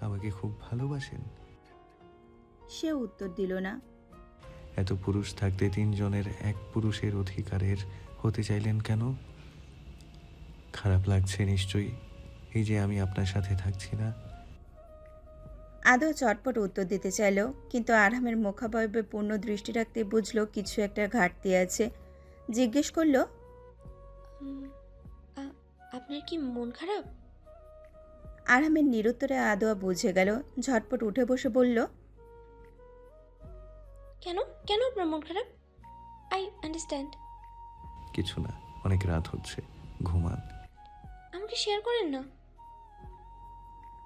আমাকে খুব ভালোবাসেন? সে উত্তর দিল না। এত পুরুষ থাকতে তিনজনের এক পুরুষের অধিকারের হতে চাইলেন কেন? খারাপ লাগছে নিশ্চয়ই এই যে আমি আপনার সাথে থাকছি না। আদৌ চটপট উত্তর দিতে চাইল, কিন্তু আরহামের মুখাবয়বে পূর্ণ দৃষ্টি রাখতে বুঝল কিছু একটা ঘাটতি আছে। জিজ্ঞেস করলো, উম, আ- আপনার কি মন খারাপ? আরহামের নিরুত্তরে আদোয়া বুঝে গেল। ঝটপট উঠে বসে বলল, কেন কেন আপনার মন খারাপ? I understand. কিছু না, অনেক রাত হচ্ছে, ঘুমান। আমাকে শেয়ার করেন না।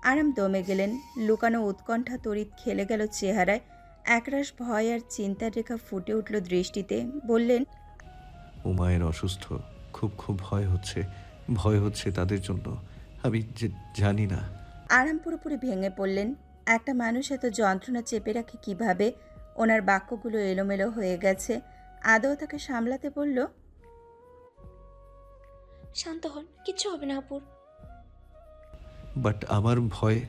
আরাম দমে গেলেন। লুকানো উৎকণ্ঠা তড়িৎ খেলে গেল চেহারায়। একরাশ ভয় আর চিন্তার রেখা ফুটে উঠল দৃষ্টিতে। বললেন, উমায়ের অসুস্থ, খুব খুব ভয় হচ্ছে তাদের জন্য। আমি যে জানি না। আরাম পুরোপুরি ভেঙে পড়লেন। একটা মানুষ এত যন্ত্রণা চেপে রাখে কিভাবে? ওনার বাক্যগুলো এলোমেলো হয়ে গেছে। আদৌ তাকে সামলাতে বলল, শান্ত হন, কিচ্ছু হবে না আপুর। বাট আমার ভয়।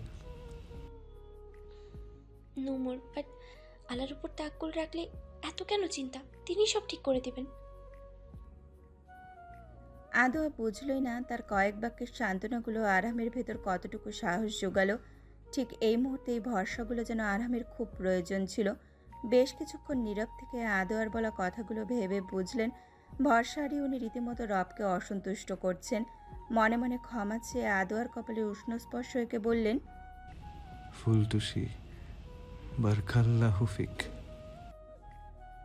নো মোর, বাট আল্লাহর উপর তাক্কুল রাখলে এত কেন চিন্তা? তিনি সব ঠিক করে দেবেন। আদৌ বুঝলই না তার কয়েক বাক্যের সান্ত্বনাগুলো আরামের ভেতর কতটুকু সাহস জোগালো। ঠিক এই মুহূর্তে এই ভরসাগুলো যেন আরামের খুব প্রয়োজন ছিল। বেশ কিছুক্ষণ নীরব থেকে আদোয়ার বলা কথাগুলো ভেবে বুঝলেন ভরসা হারিয়ে উনি রীতিমতো রবকে অসন্তুষ্ট করছেন। মনে মনে ক্ষমা চেয়ে আদোয়ার কপালে উষ্ণ স্পর্শ এঁকে বললেন, ফুলটুসি, বারকাল্লাহু ফিক।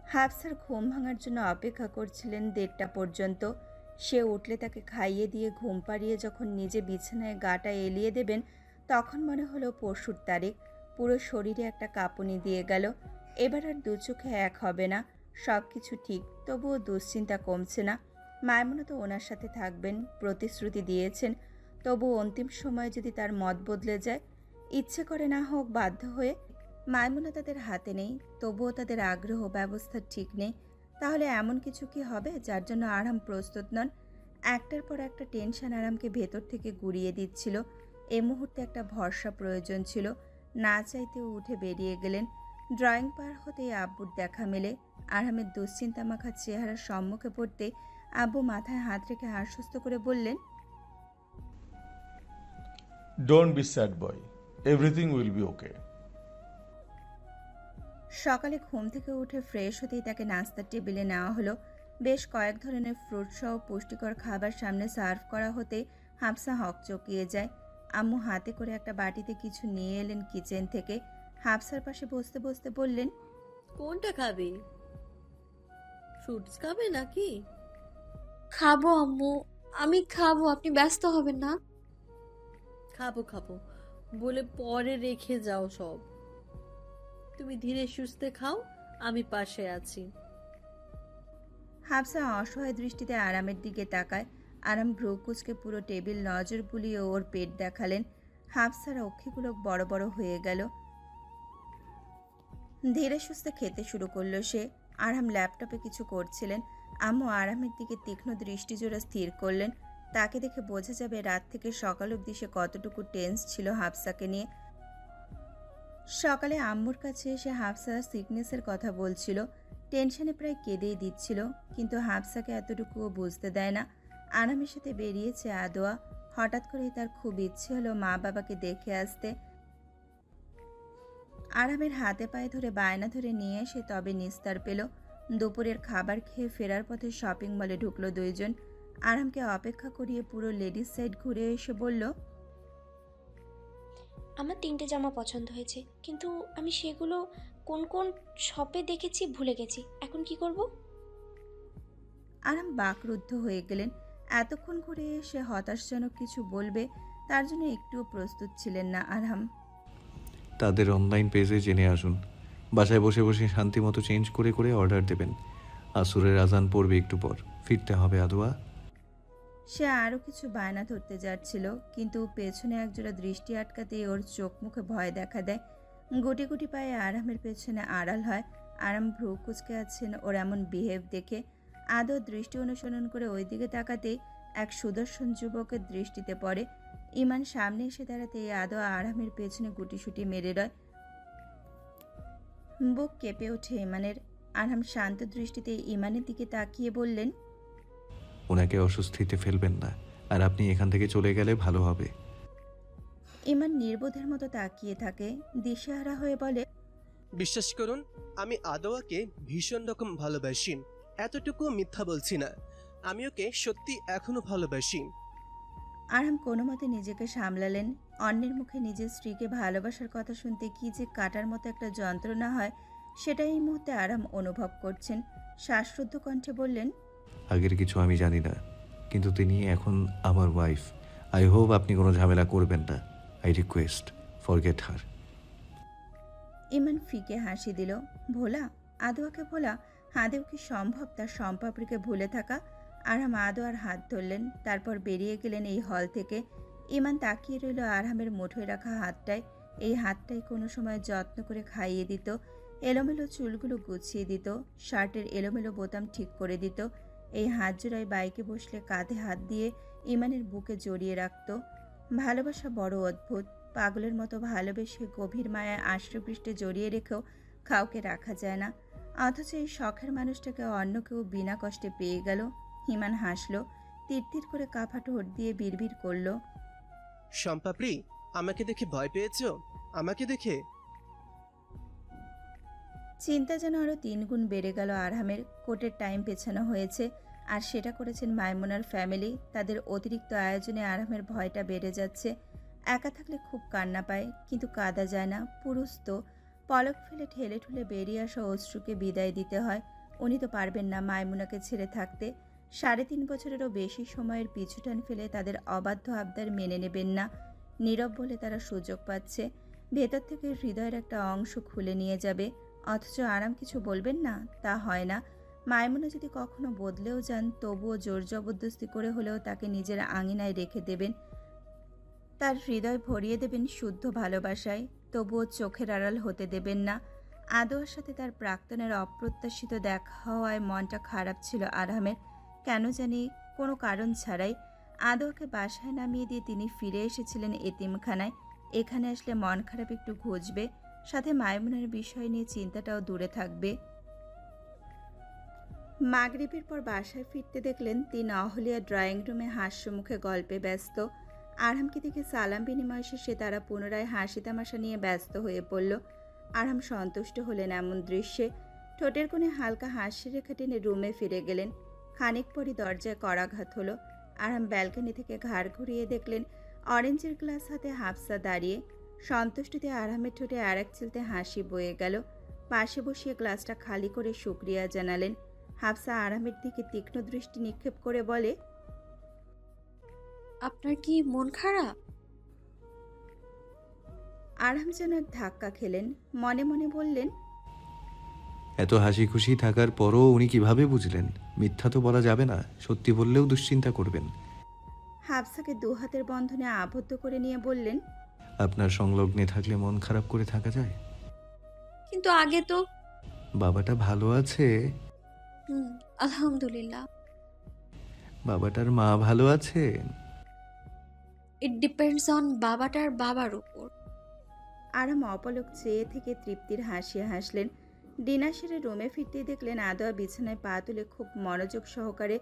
হাফসার ঘুম ভাঙার জন্য অপেক্ষা করছিলেন 1:30টা পর্যন্ত। সে উঠলে তাকে খাইয়ে দিয়ে ঘুম পাড়িয়ে যখন নিজে বিছানায় গাটা এলিয়ে দেবেন, তখন মনে হলো পরশুর তারিখ। পুরো শরীরে একটা কাঁপুনি দিয়ে গেল। এবার আর দু চোখে এক হবে না। সব কিছু ঠিক, তবুও দুশ্চিন্তা কমছে না। মায়মুনা তো ওনার সাথে থাকবেন, প্রতিশ্রুতি দিয়েছেন। তবু অন্তিম সময়ে যদি তার মত বদলে যায়, ইচ্ছে করে না হোক বাধ্য হয়ে। মায়মুনা তাদের হাতে নেই, তবুও তাদের আগ্রহ ব্যবস্থা ঠিক নেই। তাহলে এমন কিছু কি হবে যার জন্য আরাম প্রস্তুত নন? একটার পর একটা টেনশন আরামকে ভেতর থেকে গুড়িয়ে দিচ্ছিল। এই মুহূর্তে একটা ভরসা প্রয়োজন ছিল। না চাইতেও উঠে বেরিয়ে গেলেন। ড্রয়িং পার হতেই আব্বুর দেখা মেলে। আরামের দুশ্চিন্তা মাখা চেহারার সম্মুখে পড়তে আব্বু মাথায় হাত রেখে আশ্বস্ত করে বললেন, Don't be sad, boy. Everything will be okay. সকালে ঘুম থেকে উঠে ফ্রেশ হতেই তাকে নাস্তার টেবিলে নেওয়া হলো। বেশ কয়েক ধরনের ফ্রুট সহ পুষ্টিকর খাবার সামনে সার্ভ করা হতে হাফসা হকচকিয়ে যায়। আম্মু হাতে করে একটা বাটিতে কিছু নিয়ে এলেন কিচেন থেকে। হাফসার পাশে বসতে বসতে বললেন, কোনটা খাবে? ফ্রুটস খাবে নাকি? খাবো আম্মু, আমি খাবো, আপনি ব্যস্ত হবেন না। খাবো খাবো বলে পরে রেখে যাও সব। তুমি ধীরে সুস্থে খাও, আমি পাশে আছি। হাফসা অসহায় দৃষ্টিতে আরামের দিকে তাকায়। আরাম ভ্রু কুচকে পুরো টেবিল নজর বুলিয়ে ওর পেট দেখালেন। হাফসার অক্ষিগুলো বড় বড় হয়ে গেল। ধীরে সুস্থে খেতে শুরু করলো সে। আরাম ল্যাপটপে কিছু করছিলেন। আম্মু আরামের দিকে তীক্ষ্ণ দৃষ্টিজোড়া স্থির করলেন। তাকে দেখে বোঝা যাবে রাত থেকে সকাল অবধি সে কতটুকু টেন্স ছিল হাফসাকে নিয়ে। সকালে আম্মুর কাছে এসে হাফসা সিকনেসের কথা বলছিল। টেনশনে প্রায় কেঁদেই দিচ্ছিল, কিন্তু হাফসাকে এতটুকুও বুঝতে দেয় না। আরামের সাথে বেরিয়েছে আদোয়া। হঠাৎ করেই তার খুব ইচ্ছে হলো মা বাবাকে দেখে আসতে। আরামের হাতে পায়ে ধরে বায়না ধরে নিয়ে এসে তবে নিস্তার পেল। দুপুরের খাবার খেয়ে ফেরার পথে শপিং মলে ঢুকলো দুইজন। আরামকে অপেক্ষা করিয়ে পুরো লেডিস সাইড ঘুরে এসে বলল, আমার 3টে জামা পছন্দ হয়েছে, কিন্তু আমি সেগুলো কোন কোন শপে দেখেছি ভুলে গেছি। এখন কি করব? আরাম বাকরুদ্ধ হয়ে গেলেন। এতক্ষণ ঘুরে এসে হতাশজনক কিছু বলবে তার জন্য একটুও প্রস্তুত ছিলেন না আরাম। তাদের অনলাইন পেজে জেনে আসুন। বাসায় বসে বসে শান্তিমতো চেঞ্জ করে করে অর্ডার দেবেন। আসুরের আজান পড়বে একটু পর, ফিরতে হবে আদোয়া। সে আরও কিছু বায়না ধরতে যাচ্ছিল, কিন্তু পেছনে একজোড়া দৃষ্টি আটকাতেই ওর চোখ মুখে ভয় দেখা দেয়। গুটি গুটি পায়ে আরামের পেছনে আড়াল হয়। আরাম ভ্রু কুচকে আছেন ওর এমন বিহেভ দেখে। আদৌ দৃষ্টি অনুসরণ করে ওই দিকে তাকাতেই এক সুদর্শন যুবকের দৃষ্টিতে পড়ে। ইমান সামনে এসে দাঁড়াতে আদোয়া আরামের পেছনে গুটিসুটি মেরে দেয়। বুক কেঁপে ওঠে ইমানের। আরাম শান্ত দৃষ্টিতে ইমানের দিকে তাকিয়ে বললেন, ওনাকে অস্বস্তিতে ফেলবেন না, আর আপনি এখান থেকে চলে গেলে ভালো হবে। ইমান নির্বোধের মতো তাকিয়ে থাকে, দিশেহারা হয়ে বলে, বিশ্বাস করুন, আমি আদোয়াকে ভীষণ রকম ভালোবাসি। এতটুকু মিথ্যা বলছি না, আমি ওকে সত্যি এখনো ভালোবাসি। আরাম কোনো মতে নিজেকে সামলালেন। অন্যের মুখে নিজের স্ত্রীকে ভালোবাসার কথা শুনতে কি যে কাটার মতো একটা যন্ত্রণা হয়, সেটা এই মুহূর্তে আরাম অনুভব করছেন। শ্বাসরুদ্ধ কণ্ঠে বললেন, আগের কিছু আমি জানি না, কিন্তু তিনি এখন আমার ওয়াইফ। আই হোপ আপনি কোনো ঝামেলা করবেন না। আই রিকোয়েস্ট ফরগেট হার। ইমান ফিকে হাসি দিল। ভোলা? আদোয়াকে ভোলা? আদেও কি সম্ভব তার সম্পাপড়িকে ভুলে থাকা? আরহাম আদোয়ার হাত ধরলেন, তারপর বেরিয়ে গেলেন এই হল থেকে। ইমান তাকিয়ে রইল আরহামের মুঠোয় রাখা হাতটায়। এই হাতটাই কোনো সময় যত্ন করে খাইয়ে দিত, এলোমেলো চুলগুলো গুছিয়ে দিত, শার্টের এলোমেলো বোতাম ঠিক করে দিত। এই হাত জোড়ায় বাইকে বসলে কাঁধে হাত দিয়ে ইমানের বুকে জড়িয়ে রাখত। ভালোবাসা বড় অদ্ভুত। পাগলের মতো ভালোবেসে গভীর মায়ায় আশ্রয়পৃষ্ঠে জড়িয়ে রেখেও কাউকে রাখা যায় না। অথচ এই শখের মানুষটাকে অন্য কেউ বিনা কষ্টে পেয়ে গেল। ইমান হাসল, তিরতির করে কাঁপা ঠোঁট দিয়ে বিড়বিড় করল, শম্পাপ্রি, আমাকে দেখে ভয় পেয়েছো? আমাকে দেখে? চিন্তা যেন আরও 3 গুণ বেড়ে গেল আরহামের। কোর্টের টাইম পেছানো হয়েছে, আর সেটা করেছেন মাইমুনার ফ্যামিলি। তাদের অতিরিক্ত আয়োজনে আরহামের ভয়টা বেড়ে যাচ্ছে। একা থাকলে খুব কান্না পায়, কিন্তু কাঁদা যায় না। পুরুষ তো, পলক ফেলে ঠেলে ঠুলে বেরিয়ে আসা অশ্রুকে বিদায় দিতে হয়। উনি তো পারবেন না মাইমুনাকে ছেড়ে থাকতে। 3.5 বছরেরও বেশি সময়ের পিছুটান ফেলে তাদের অবাধ্য আবদার মেনে নেবেন না। নীরব বলে তারা সুযোগ পাচ্ছে, ভেতর থেকে হৃদয়ের একটা অংশ খুলে নিয়ে যাবে। অথচ আরাম কিছু বলবেন না, তা হয় না। মাইমুনা যদি কখনো বদলেও যান, তবুও জোর জবরদস্তি করে হলেও তাকে নিজের আঙিনায় রেখে দেবেন। তার হৃদয় ভরিয়ে দেবেন শুদ্ধ ভালোবাসায়, তবুও চোখের আড়াল হতে দেবেন না। আদোয়ার সাথে তার প্রাক্তনের অপ্রত্যাশিত দেখা হওয়ায় মনটা খারাপ ছিল আরহামের। কেন জানি কোনো কারণ ছাড়াই। আদোয়াকে বাসায় নামিয়ে দিয়ে তিনি ফিরে এসেছিলেন এতিমখানায়। এখানে আসলে মন খারাপ একটু ঘুচবে, সাথে মাইমুনের বিষয় নিয়ে চিন্তাটাও দূরে থাকবে। মাগরিবের পর বাসায় ফিরতে দেখলেন 3 অহলিয়া ড্রয়িং রুমে হাস্যমুখে গল্পে ব্যস্ত। আরহামকে দেখে সালাম বিনিময় শেষে তারা পুনরায় হাসি তামাশা নিয়ে ব্যস্ত হয়ে পড়ল। আরহাম সন্তুষ্ট হলেন এমন দৃশ্যে। ঠোঁটের কোণে হালকা হাসি রেখা টেনে রুমে ফিরে গেলেন। খানিক পরই দরজায় করাঘাত হলো। আরহাম ব্যালকনি থেকে ঘাড় ঘুরিয়ে দেখলেন অরেঞ্জের গ্লাস হাতে হাফসা দাঁড়িয়ে। সন্তুষ্টিতে আরহামের ঠোঁটে আর এক চিলতে হাসি বয়ে গেল। পাশে বসিয়ে গ্লাসটা খালি করে শুকরিয়া জানালেন। হাফসা আরহামের দিকে তীক্ষ্ণ দৃষ্টি নিক্ষেপ করে বলে, আপনার কি মন খারাপ? আরহাম যেন এক ধাক্কা খেলেন। মনে মনে বললেন, এত হাসি খুশি থাকার পরও উনি কিভাবে বুঝলেন? মিথ্যা তো বলা যাবে না, সত্যি বললেও দুশ্চিন্তা করবেন। হাফসাকে 2 হাতের বন্ধনে আবদ্ধ করে নিয়ে বললেন, আপনার সংলগ্নে থাকলে মন খারাপ করে থাকা যায়? কিন্তু আগে তো বাবাটা ভালো আছে? আলহামদুলিল্লাহ। বাবাটার মা ভালো আছে? ইট ডিপেন্ডস অন বাবাটার বাবার উপর। আরাম অপলক চেয়ে থেকে তৃপ্তির হাসি হাসলেন। ডিনার সেরে রুমে ফিরতেই দেখলেন আদোয়া বিছানায় পা তুলে খুব মনোযোগ সহকারে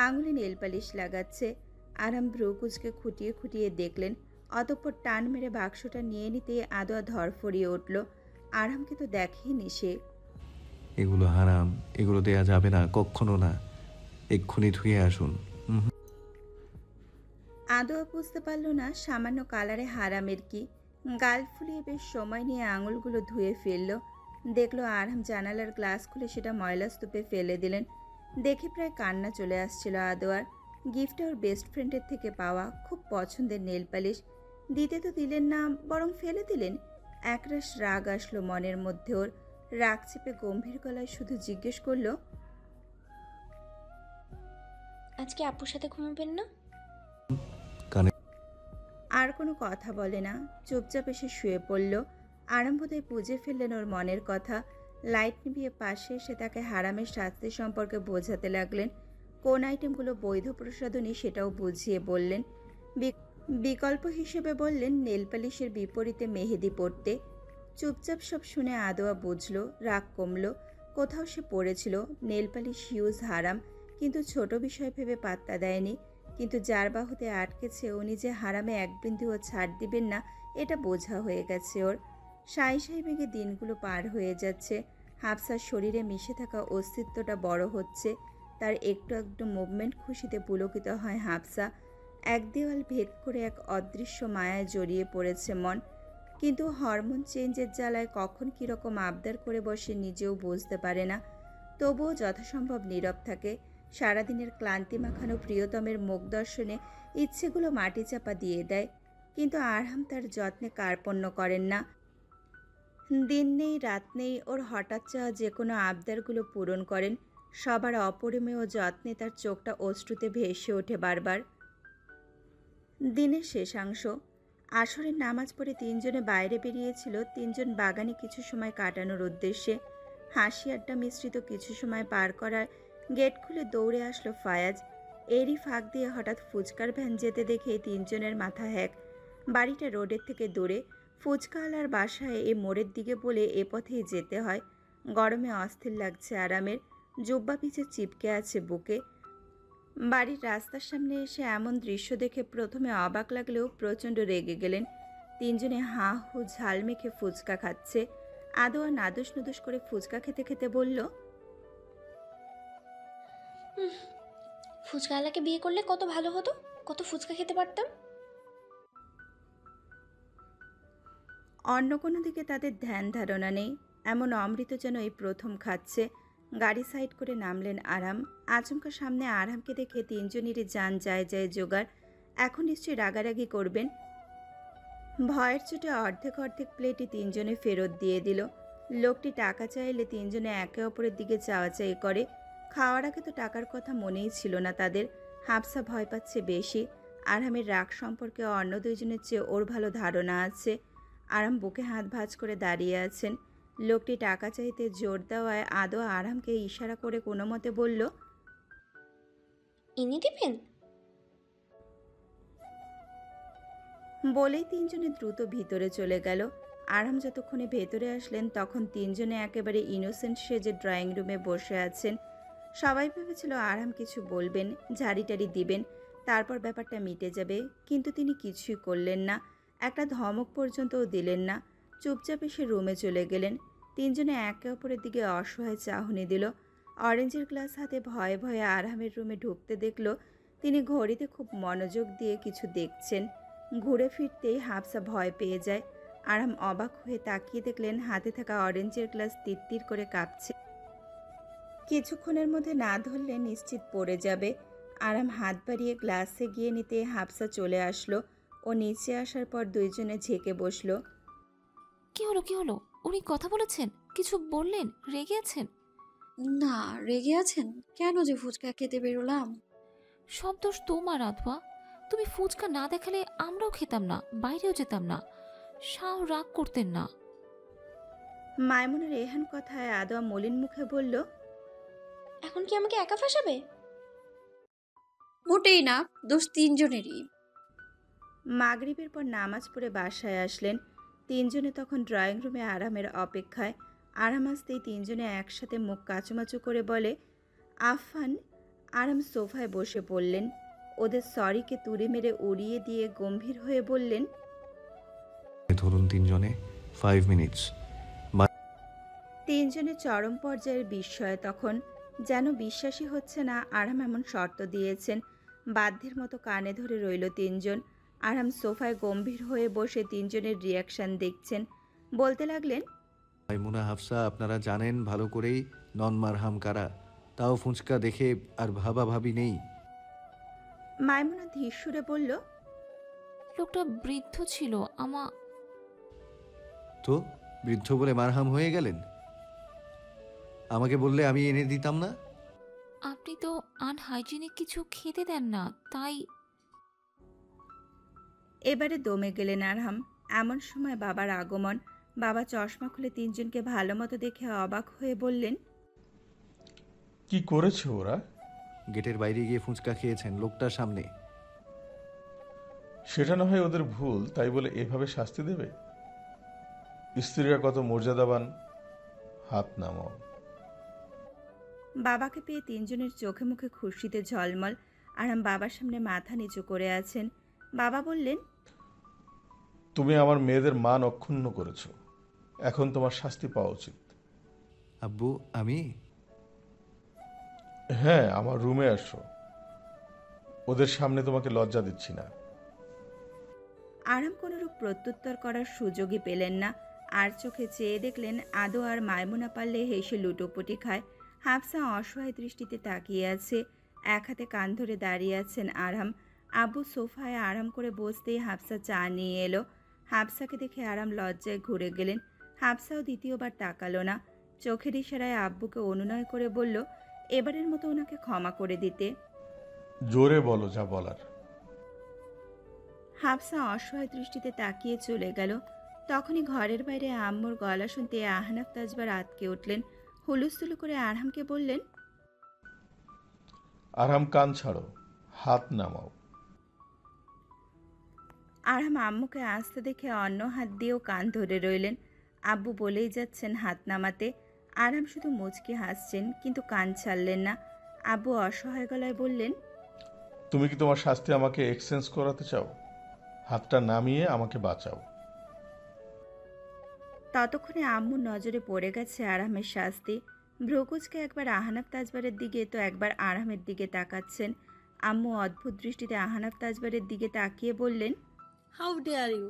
আঙুলে নেল পালিশ লাগাচ্ছে। আরাম ভ্রু কুচকে খুঁটিয়ে খুঁটিয়ে দেখলেন, অতঃপর টান মেরে বাক্সটা নিয়ে নিতে আদোয়া ধরফরিয়ে উঠল। আরামকে তো দেখেনি সে। এগুলো হারাম, এগুলো দেয়া যাবে না, কখনো না। এক্ষুনি ধুয়ে আসুন। আদোয়া বুঝতে পারল না সামান্য কালারে হারামের কি। গাল ফুলিয়ে বেশ সময় নিয়ে আঙুলগুলো ধুয়ে ফেলল। দেখলো আরাম জানালার গ্লাস খুলে সেটা ময়লা স্তূপে ফেলে দিলেন। দেখে প্রায় কান্না চলে আসছিল আদোয়ার। গিফটটা ওর বেস্ট ফ্রেন্ডের থেকে পাওয়া, খুব পছন্দের নেল পালিশ। দিতে তো দিলেন না, বরং ফেলে দিলেন। একরাশ রাগ আসলো মনের মধ্যে ওর। রাগ চেপে গম্ভীর গলায় শুধু জিজ্ঞেস করলো, আজকে আপুর সাথে ঘুমাবেন না? কানে আর কোনো কথা বলে না, চুপচাপ এসে শুয়ে পড়ল। আরম্ভতায় বুঝে ফেললেন ওর মনের কথা। লাইট নিভিয়ে পাশে এসে তাকে হারামের শাস্তি সম্পর্কে বোঝাতে লাগলেন। কোন আইটেমগুলো বৈধ প্রসাধনী সেটাও বুঝিয়ে বললেন। বিকল্প হিসেবে বললেন নেল পালিশের বিপরীতে মেহেদি পড়তে। চুপচাপ সব শুনে আদোয়া বুঝল, রাগ কমল। কোথাও সে পড়েছিল নেল পালিশ হিউজ হারাম, কিন্তু ছোট বিষয় ভেবে পাত্তা দেয়নি। কিন্তু যার বাহুতে আটকেছে উনি যে হারামে এক বিন্দুও ছাড় দিবেন না, এটা বোঝা হয়ে গেছে ওর। সাই সাই বেগে দিনগুলো পার হয়ে যাচ্ছে। হাফসার শরীরে মিশে থাকা অস্তিত্বটা বড় হচ্ছে। তার একটু একটু মুভমেন্ট খুশিতে পুলকিত হয় হাফসা। এক দেওয়াল ভেদ করে এক অদৃশ্য মায়ায় জড়িয়ে পড়েছে মন। কিন্তু হরমোন চেঞ্জের জ্বালায় কখন কীরকম আবদার করে বসে নিজেও বুঝতে পারে না। তবুও যথাসম্ভব নীরব থাকে। সারাদিনের ক্লান্তি মাখানো প্রিয়তমের মুখ দর্শনে ইচ্ছেগুলো মাটি চাপা দিয়ে দেয়। কিন্তু আরহাম তার যত্নে কার্পণ্য করেন না। দিন নেই রাত নেই, ওর হঠাৎ চাওয়া যে কোনো আবদারগুলো পূরণ করেন। সবার অপরিমেয় যত্নে তার চোখটা অশ্রুতে ভেসে ওঠে বারবার। দিনের শেষাংশ। আসরের নামাজ পড়ে তিনজনে বাইরে বেরিয়েছিল, তিনজন বাগানে কিছু সময় কাটানোর উদ্দেশ্যে। হাসি আড্ডা মিশ্রিত কিছু সময় পার করার গেট খুলে দৌড়ে আসলো ফায়াজ। এরই ফাঁক দিয়ে হঠাৎ ফুচকার ভ্যান যেতে দেখে তিনজনের মাথা হ্যাক। বাড়িটা রোডের থেকে দূরে। ফুচকাওয়ালার বাসায় এ মোড়ের দিকে বলে এ পথেই যেতে হয়। গরমে অস্থির লাগছে আরামের। জুব্বা পিছে চিপকে আছে বুকে। বাড়ির রাস্তার সামনে এসে এমন দৃশ্য দেখে প্রথমে অবাক লাগলেও প্রচণ্ড রেগে গেলেন। তিনজনে হাঁ হু ঝাল মেখে ফুচকা খাচ্ছে। আদোয়া নাদুস নুদুস করে ফুচকা খেতে খেতে বলল, ফুচকাওয়ালাকে বিয়ে করলে কত ভালো হতো, কত ফুচকা খেতে পারতাম। অন্য কোনো দিকে তাদের ধ্যান ধারণা নেই। এমন অমৃত যেন এই প্রথম খাচ্ছে। গাড়ি সাইড করে নামলেন আরাম। আচমকা সামনে আরামকে দেখে তিনজনেরই যান যায় যায় জোগাড়। এখন নিশ্চয়ই রাগারাগি করবেন। ভয়ের চোটে অর্ধেক অর্ধেক প্লেটই তিনজনে ফেরত দিয়ে দিল। লোকটি টাকা চাইলে তিনজনে একে অপরের দিকে চাওয়াচাই করে। খাওয়ার আগে তো টাকার কথা মনেই ছিল না তাদের। হাফসা ভয় পাচ্ছে বেশি। আরামের রাগ সম্পর্কে অন্য দুইজনের চেয়ে ওর ভালো ধারণা আছে। আরাম বুকে হাত ভাঁজ করে দাঁড়িয়ে আছেন। লোকটি টাকা চাইতে জোর দেওয়ায় আদৌ আরামকে ইশারা করে কোনো মতে বলল, ইনি দিবেন? বলেই তিনজনে দ্রুত ভিতরে চলে গেল। আরাম যতক্ষণে ভেতরে আসলেন তখন তিনজনে একেবারে ইনোসেন্ট সেজে ড্রয়িং রুমে বসে আছেন। সবাই ভেবেছিল আরাম কিছু বলবেন, ঝাড়িটারি দিবেন, তারপর ব্যাপারটা মিটে যাবে। কিন্তু তিনি কিছুই করলেন না। একটা ধমক পর্যন্তও দিলেন না। চুপচাপ এসে রুমে চলে গেলেন। তিনজনে একে অপরের দিকে অসহায় চাহনি দিল। অরেঞ্জের গ্লাস হাতে ভয়ে ভয়ে আরামের রুমে ঢুকতে দেখল তিনি ঘড়িতে খুব মনোযোগ দিয়ে কিছু দেখছেন। ঘুরে ফিরতেই হাফসা ভয় পেয়ে যায়। আরাম অবাক হয়ে তাকিয়ে দেখলেন হাতে থাকা অরেঞ্জের গ্লাস তিত্তির করে কাঁপছে। কিছুক্ষণের মধ্যে না ধরলে নিশ্চিত পড়ে যাবে। আরাম হাত বাড়িয়ে গ্লাসে গিয়ে নিতে হাফসা চলে আসলো। ও নিচে আসার পর দুইজনে ঝেঁকে বসলো। কি হলো কি হলো? উনি কথা বলেছেন? কিছু বললেন? রেগে আছেন? না, রেগে আছেন কেন যে ফুচকা খেতে বেরোলাম? সব দোষ তোমার আধোয়া। তুমি ফুচকা না দেখালে আমরাও খেতাম না, বাইরেও যেতাম না। শাহ রাগ করতেন না। মাইমুনের এহেন কথায় আদোয়া মলিন মুখে বলল, এখন কি আমাকে একা ফাঁসাবে? মোটেই না, দোষ তিনজনেরই। মাগরিবের পর নামাজ পড়ে বাসায় আসলেন। তিনজনে তখন ড্রয়িং রুমে আরামের অপেক্ষায়। আরাম আসতেই তিনজনে একসাথে মুখ কাচুমাচু করে বলে, আফান। আরাম সোফায় বসে পড়লেন। ওদের সরিকে তুড়ি মেরে উড়িয়ে দিয়ে গম্ভীর হয়ে বললেন, ধরুন তিনজনে 5 মিনিটস। তিনজনে চরম পর্যায়ের বিস্ময় তখন। যেন বিশ্বাসই হচ্ছে না আরাম এমন শর্ত দিয়েছেন। বাধ্যের মতো কানে ধরে রইল তিনজন। আরাম সোফায় গম্ভীর হয়ে বসে তিনজনের রিয়াকশন দেখছেন। বলতে লাগলেন, মাইমুনা, হাফসা, আপনারা জানেন ভালো করেই নন মারহাম কারা। তাও ফুচকা দেখে আর ভাবাভাবি নেই। মাইমুনা ধীর সুরে বলল, লোকটা বৃদ্ধ ছিল। তো বৃদ্ধ বলে মারহাম হয়ে গেলেন? আমাকে বললে আমি এনে দিতাম না? আপনি তো আনহাইজিনিক কিছু খেতে দেন না, তাই। এবারে দমে গেলেন আরহাম। এমন সময় বাবার আগমন। বাবা চশমা খুলে তিনজনকে ভালো মতো দেখে অবাক হয়ে বললেন, কি করেছে ওরা? গেটের বাইরে গিয়ে ফুচকা খেয়েছেন লোকটার সামনে। সেটা না হয় ওদের ভুল, তাই বলে এভাবে শাস্তি দেবে? স্ত্রীরা কত মর্যাদাবান। হাত নামাও। বাবাকে পেয়ে তিনজনের চোখে মুখে খুশিতে ঝলমল। আরাম বাবার সামনে মাথা নিচু করে আছেন। বাবা বললেন, তুমি আমার মেয়েদের মান অক্ষুণ্ণ করেছ, এখন তোমার শাস্তি পাওয়া উচিত। আব্বু আমি হ্যাঁ, আমার রুমে আসো। ওদের সামনে তোমাকে লজ্জা দিচ্ছি না। আরাম কোনোরূপ প্রত্যুত্তর করার সুযোগই পেলেন না। আর চোখে চেয়ে দেখলেন আদো আর মায়মুনা পারলে হেসে লুটোপুটি খায়। হাফসা অসহায় দৃষ্টিতে তাকিয়ে আছে। এক হাতে কান ধরে দাঁড়িয়ে আছেন আরাম। আব্বু সোফায় আরাম করে বসতেই হাফসা চা নিয়ে এলো। হাফসাকে দেখে আরাম লজ্জায় ঘুরে গেলেন। হাফসাও দ্বিতীয়বার তাকালো না। চোখের ইশারায় আব্বুকে অনুনয় করে বলল এবারের মতো ওনাকে ক্ষমা করে দিতে। জোরে বলো যা বলার। হাফসা অসহায় দৃষ্টিতে তাকিয়ে চলে গেল। তখনই ঘরের বাইরে আম্মুর গলা শুনতে আহনাফ তাজবার আতকে উঠলেন। হুলুস্থুলু করে আরহামকে বললেন, আরাম কান ছাড়ো, হাত নামাও। আরহাম আম্মুকে আসতে দেখে অন্য হাত দিয়েও কান ধরে রইলেন। আব্বু বলেই যাচ্ছেন হাত নামাতে। আরহাম শুধু মুচকি হাসছেন, কিন্তু কান ছাড়লেন না। আব্বু অসহায় গলায় বললেন, তুমি কি তোমার শাস্তি আমাকে এক্সচেঞ্জ করাতে চাও? হাতটা নামিয়ে আমাকে বাঁচাও। ততক্ষণে আম্মুর নজরে পড়ে গেছে আরহামের শাস্তি। ভ্রুকুচকে একবার আহনাফ তাজবারের দিকে তো একবার আরহামের দিকে তাকাচ্ছেন। আম্মু অদ্ভুত দৃষ্টিতে আহনাফ তাজবারের দিকে তাকিয়ে বললেন, হাউ ডেয়ার ইউ!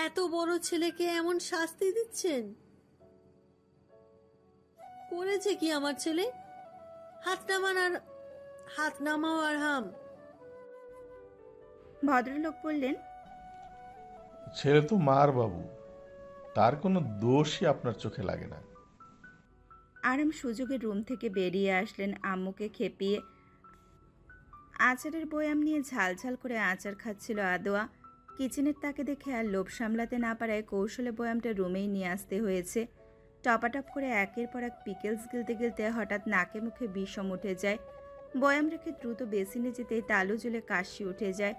এত বড় ছেলেকে এমন শাস্তি দিচ্ছেন? করেছে কি আমার ছেলে? হাত নামাও আরহাম। ভদ্রলোক বললেন, ছেলে তো মার বাবু, তার কোনো দোষই আপনার চোখে লাগে না। আরাম সুযোগে রুম থেকে বেরিয়ে আসলেন আম্মুকে খেপিয়ে। আচারের বয়াম নিয়ে ঝালঝাল করে আচার খাচ্ছিল আদোয়া। কিচেনের তাকে দেখে আর লোভ সামলাতে না পারায় কৌশলে বয়ামটা রুমেই নিয়ে আসতে হয়েছে। টপাটপ করে একের পর এক পিকেলস গিলতে গিলতে হঠাৎ নাকে মুখে বিষম উঠে যায়। বয়াম রেখে দ্রুত বেসিনে যেতেই তালু জুলে কাশি উঠে যায়।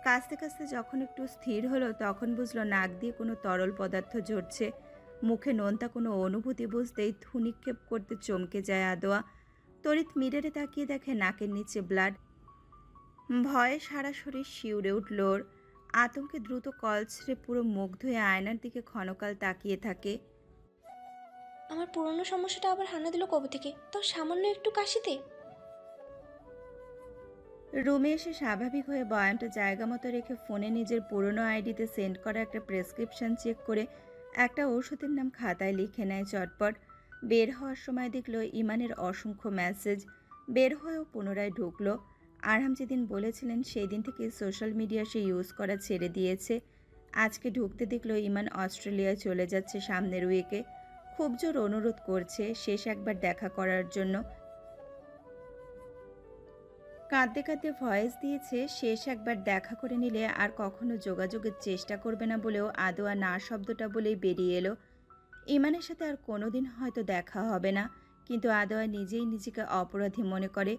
কাশতে কাশতে যখন একটু স্থির হলো তখন বুঝলো নাক দিয়ে কোনো তরল পদার্থ ঝরছে। মুখে নোনতা কোনো অনুভূতি বুঝতেই থুনিক্ষেপ করতে চমকে যায় আদোয়া। তড়িৎ মিররে তাকিয়ে দেখে নাকের নিচে ব্লাড। ভয়ে সারা শরীর শিউরে উঠল ওর। আতঙ্কে দ্রুত কল ছেড়ে পুরো মুখ ধুয়ে আয়নার দিকে ক্ষণকাল তাকিয়ে থাকে। আমার পুরনো সমস্যাটা আবার হানা দিল কবে থেকে, তাও সামান্য একটু কাশিতে। রুমে এসে স্বাভাবিক হয়ে বয়ামটা জায়গা মতো রেখে ফোনে নিজের পুরনো আইডিতে সেন্ড করা একটা প্রেসক্রিপশন চেক করে একটা ওষুধের নাম খাতায় লিখে নেয় চটপট। বের হওয়ার সময় দেখলো ইমানের অসংখ্য মেসেজ। বের হয়েও পুনরায় ঢুকলো। আরহাম যেদিন বলেছিলেন সেই দিন থেকে সোশ্যাল মিডিয়া সে ইউজ করা ছেড়ে দিয়েছে। আজকে ঢুকতে দেখলো ইমান অস্ট্রেলিয়ায় চলে যাচ্ছে সামনের উইকে। খুব জোর অনুরোধ করছে শেষ একবার দেখা করার জন্য। কাঁদতে কাঁদতে ভয়েস দিয়েছে শেষ একবার দেখা করে নিলে আর কখনো যোগাযোগের চেষ্টা করবে না বলেও আদোয়া না শব্দটা বলেই বেরিয়ে এলো। ইমানের সাথে আর কোনোদিন হয়তো দেখা হবে না, কিন্তু আদোয়া নিজেই নিজেকে অপরাধী মনে করে।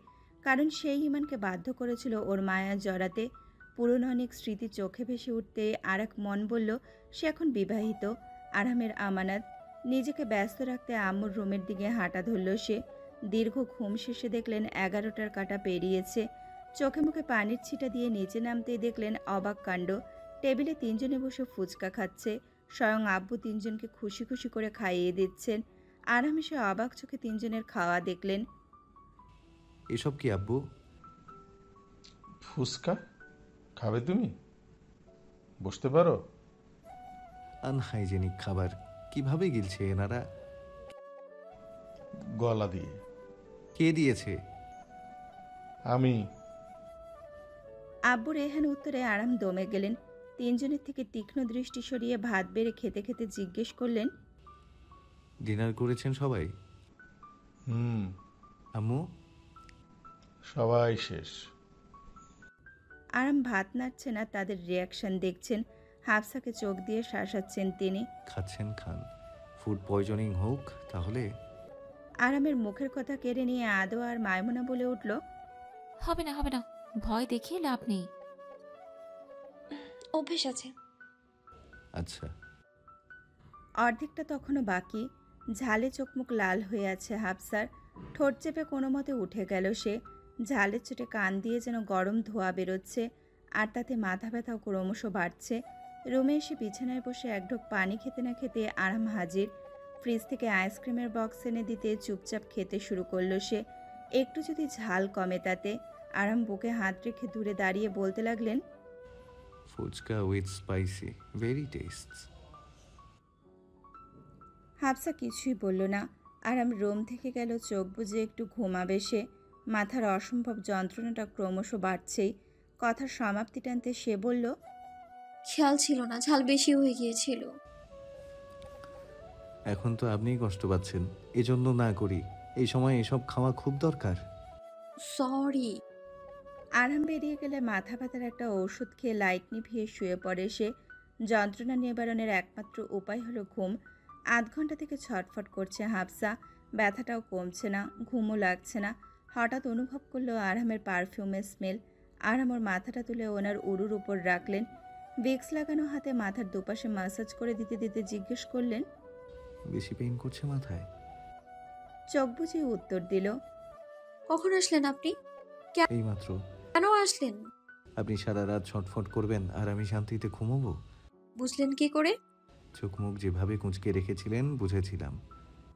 কারণ সেই ইমানকে বাধ্য করেছিল ওর মায়া জড়াতে। পুরনো অনেক স্মৃতি চোখে ভেসে উঠতে আর এক মন বলল সে এখন বিবাহিত, আরামের আমানত। নিজেকে ব্যস্ত রাখতে আম্মুর রুমের দিকে হাঁটা ধরল সে। দীর্ঘ ঘুম শেষে দেখলেন 11টার কাঁটা পেরিয়েছে। চোখে মুখে পানির ছিটা দিয়ে নিচে নামতেই দেখলেন অবাক কাণ্ড। টেবিলে তিনজনে বসে ফুচকা খাচ্ছে। স্বয়ং আব্বু তিনজনকে খুশি খুশি করে খাইয়ে দিচ্ছেন। আরাম এসে অবাক চোখে তিনজনের খাওয়া দেখলেন। এসব কি আব্বু? ফুসকা খাবে তুমি? বসতে পারো। আনহাইজেনিক খাবার কিভাবে গিলছে এনারা? গলা দিয়ে। কে দিয়েছে? আমি। আব্বুর এহেন উত্তরে আরাম দমে গেলেন। তিনজনের থেকে তীক্ষ্ণ দৃষ্টি সরিয়ে ভাত বেড়ে খেতে খেতে জিজ্ঞেস করলেন, ডিনার করেছেন সবাই? আম্মু? সবাই শেষ। আরাম ভাত নাড়ছে না, তাদের রিয়াকশন দেখছেন। হাফসাকে চোখ দিয়ে শাসাচ্ছেন তিনি। খাচ্ছেন খান, ফুড পয়জনিং হোক তাহলে। আরামের মুখের কথা কেড়ে নিয়ে আদো আর মায়মুনা বলে উঠল, হবে না হবে না, ভয় দেখিয়ে লাভ নেই। অভ্যেস আছে। আচ্ছা। অর্ধেকটা তখনও বাকি। ঝালে চোখমুখ লাল হয়ে আছে হাফসার। ঠোঁট চেপে কোনো মতে উঠে গেল সে। ঝালের চোটে কান দিয়ে যেন গরম ধোঁয়া বেরোচ্ছে, আর তাতে মাথা ব্যথাও ক্রমশ বাড়ছে। রুমে এসে বিছানায় বসে এক ঢোক পানি খেতে না খেতে আরাম হাজির। ফ্রিজ থেকে আইসক্রিমের বক্স এনে দিতে চুপচাপ খেতে শুরু করলো সে। একটু যদি ঝাল কমে তাতে। আরাম বুকে হাত রেখে দূরে দাঁড়িয়ে বলতে লাগলেন, phuchka with spicy, very tastes. Hafsa কিছুই বলল না। আরাম রুম থেকে গেল, চোখ বুজে একটু ঘুমাবে সে। মাথার অসম্ভব যন্ত্রণাটা ক্রমশ বাড়ছেই। কথার সমাপ্তি টানতে সে বলল, খেয়াল ছিল না, ঝাল বেশি হয়ে গিয়েছিল। এখন তো আপনিই কষ্ট পাচ্ছেন, এজন্য না করি। এই সময় এসব খাওয়া খুব দরকার। সরি। আরাম বেরিয়ে গেলে মাথা ব্যথার একটা ওষুধ খেয়ে লাইট নিভিয়ে শুয়ে পড়ে সে। যন্ত্রণা নিবারণের একমাত্র উপায় হলো ঘুম। ৮ ঘন্টা থেকে ছটফট করছে হাফসা। ব্যথাটাও কমছে না, ঘুমও লাগছে না। হঠাৎ অনুভব করলো আরামের পারফিউমের স্মেল। আরাম ওর মাথাটা তুলে ওনার উরুর উপর রাখলেন। ভিক্স লাগানো হাতে মাথার দুপাশে মাসাজ করে দিতে দিতে জিজ্ঞেস করলেন। বেশি পেইন করছে মাথায়? চোখ বুজিয়ে উত্তর দিল, কখন আসলেন আপনি? এইমাত্র। কেন আসলেন? আপনি সারা রাত ছটফট করবেন আর আমি শান্তিতে ঘুমোবো? বুঝলেন কি করে? চোখ মুখ যেভাবে কুঁচকে রেখেছিলেন বুঝেছিলাম।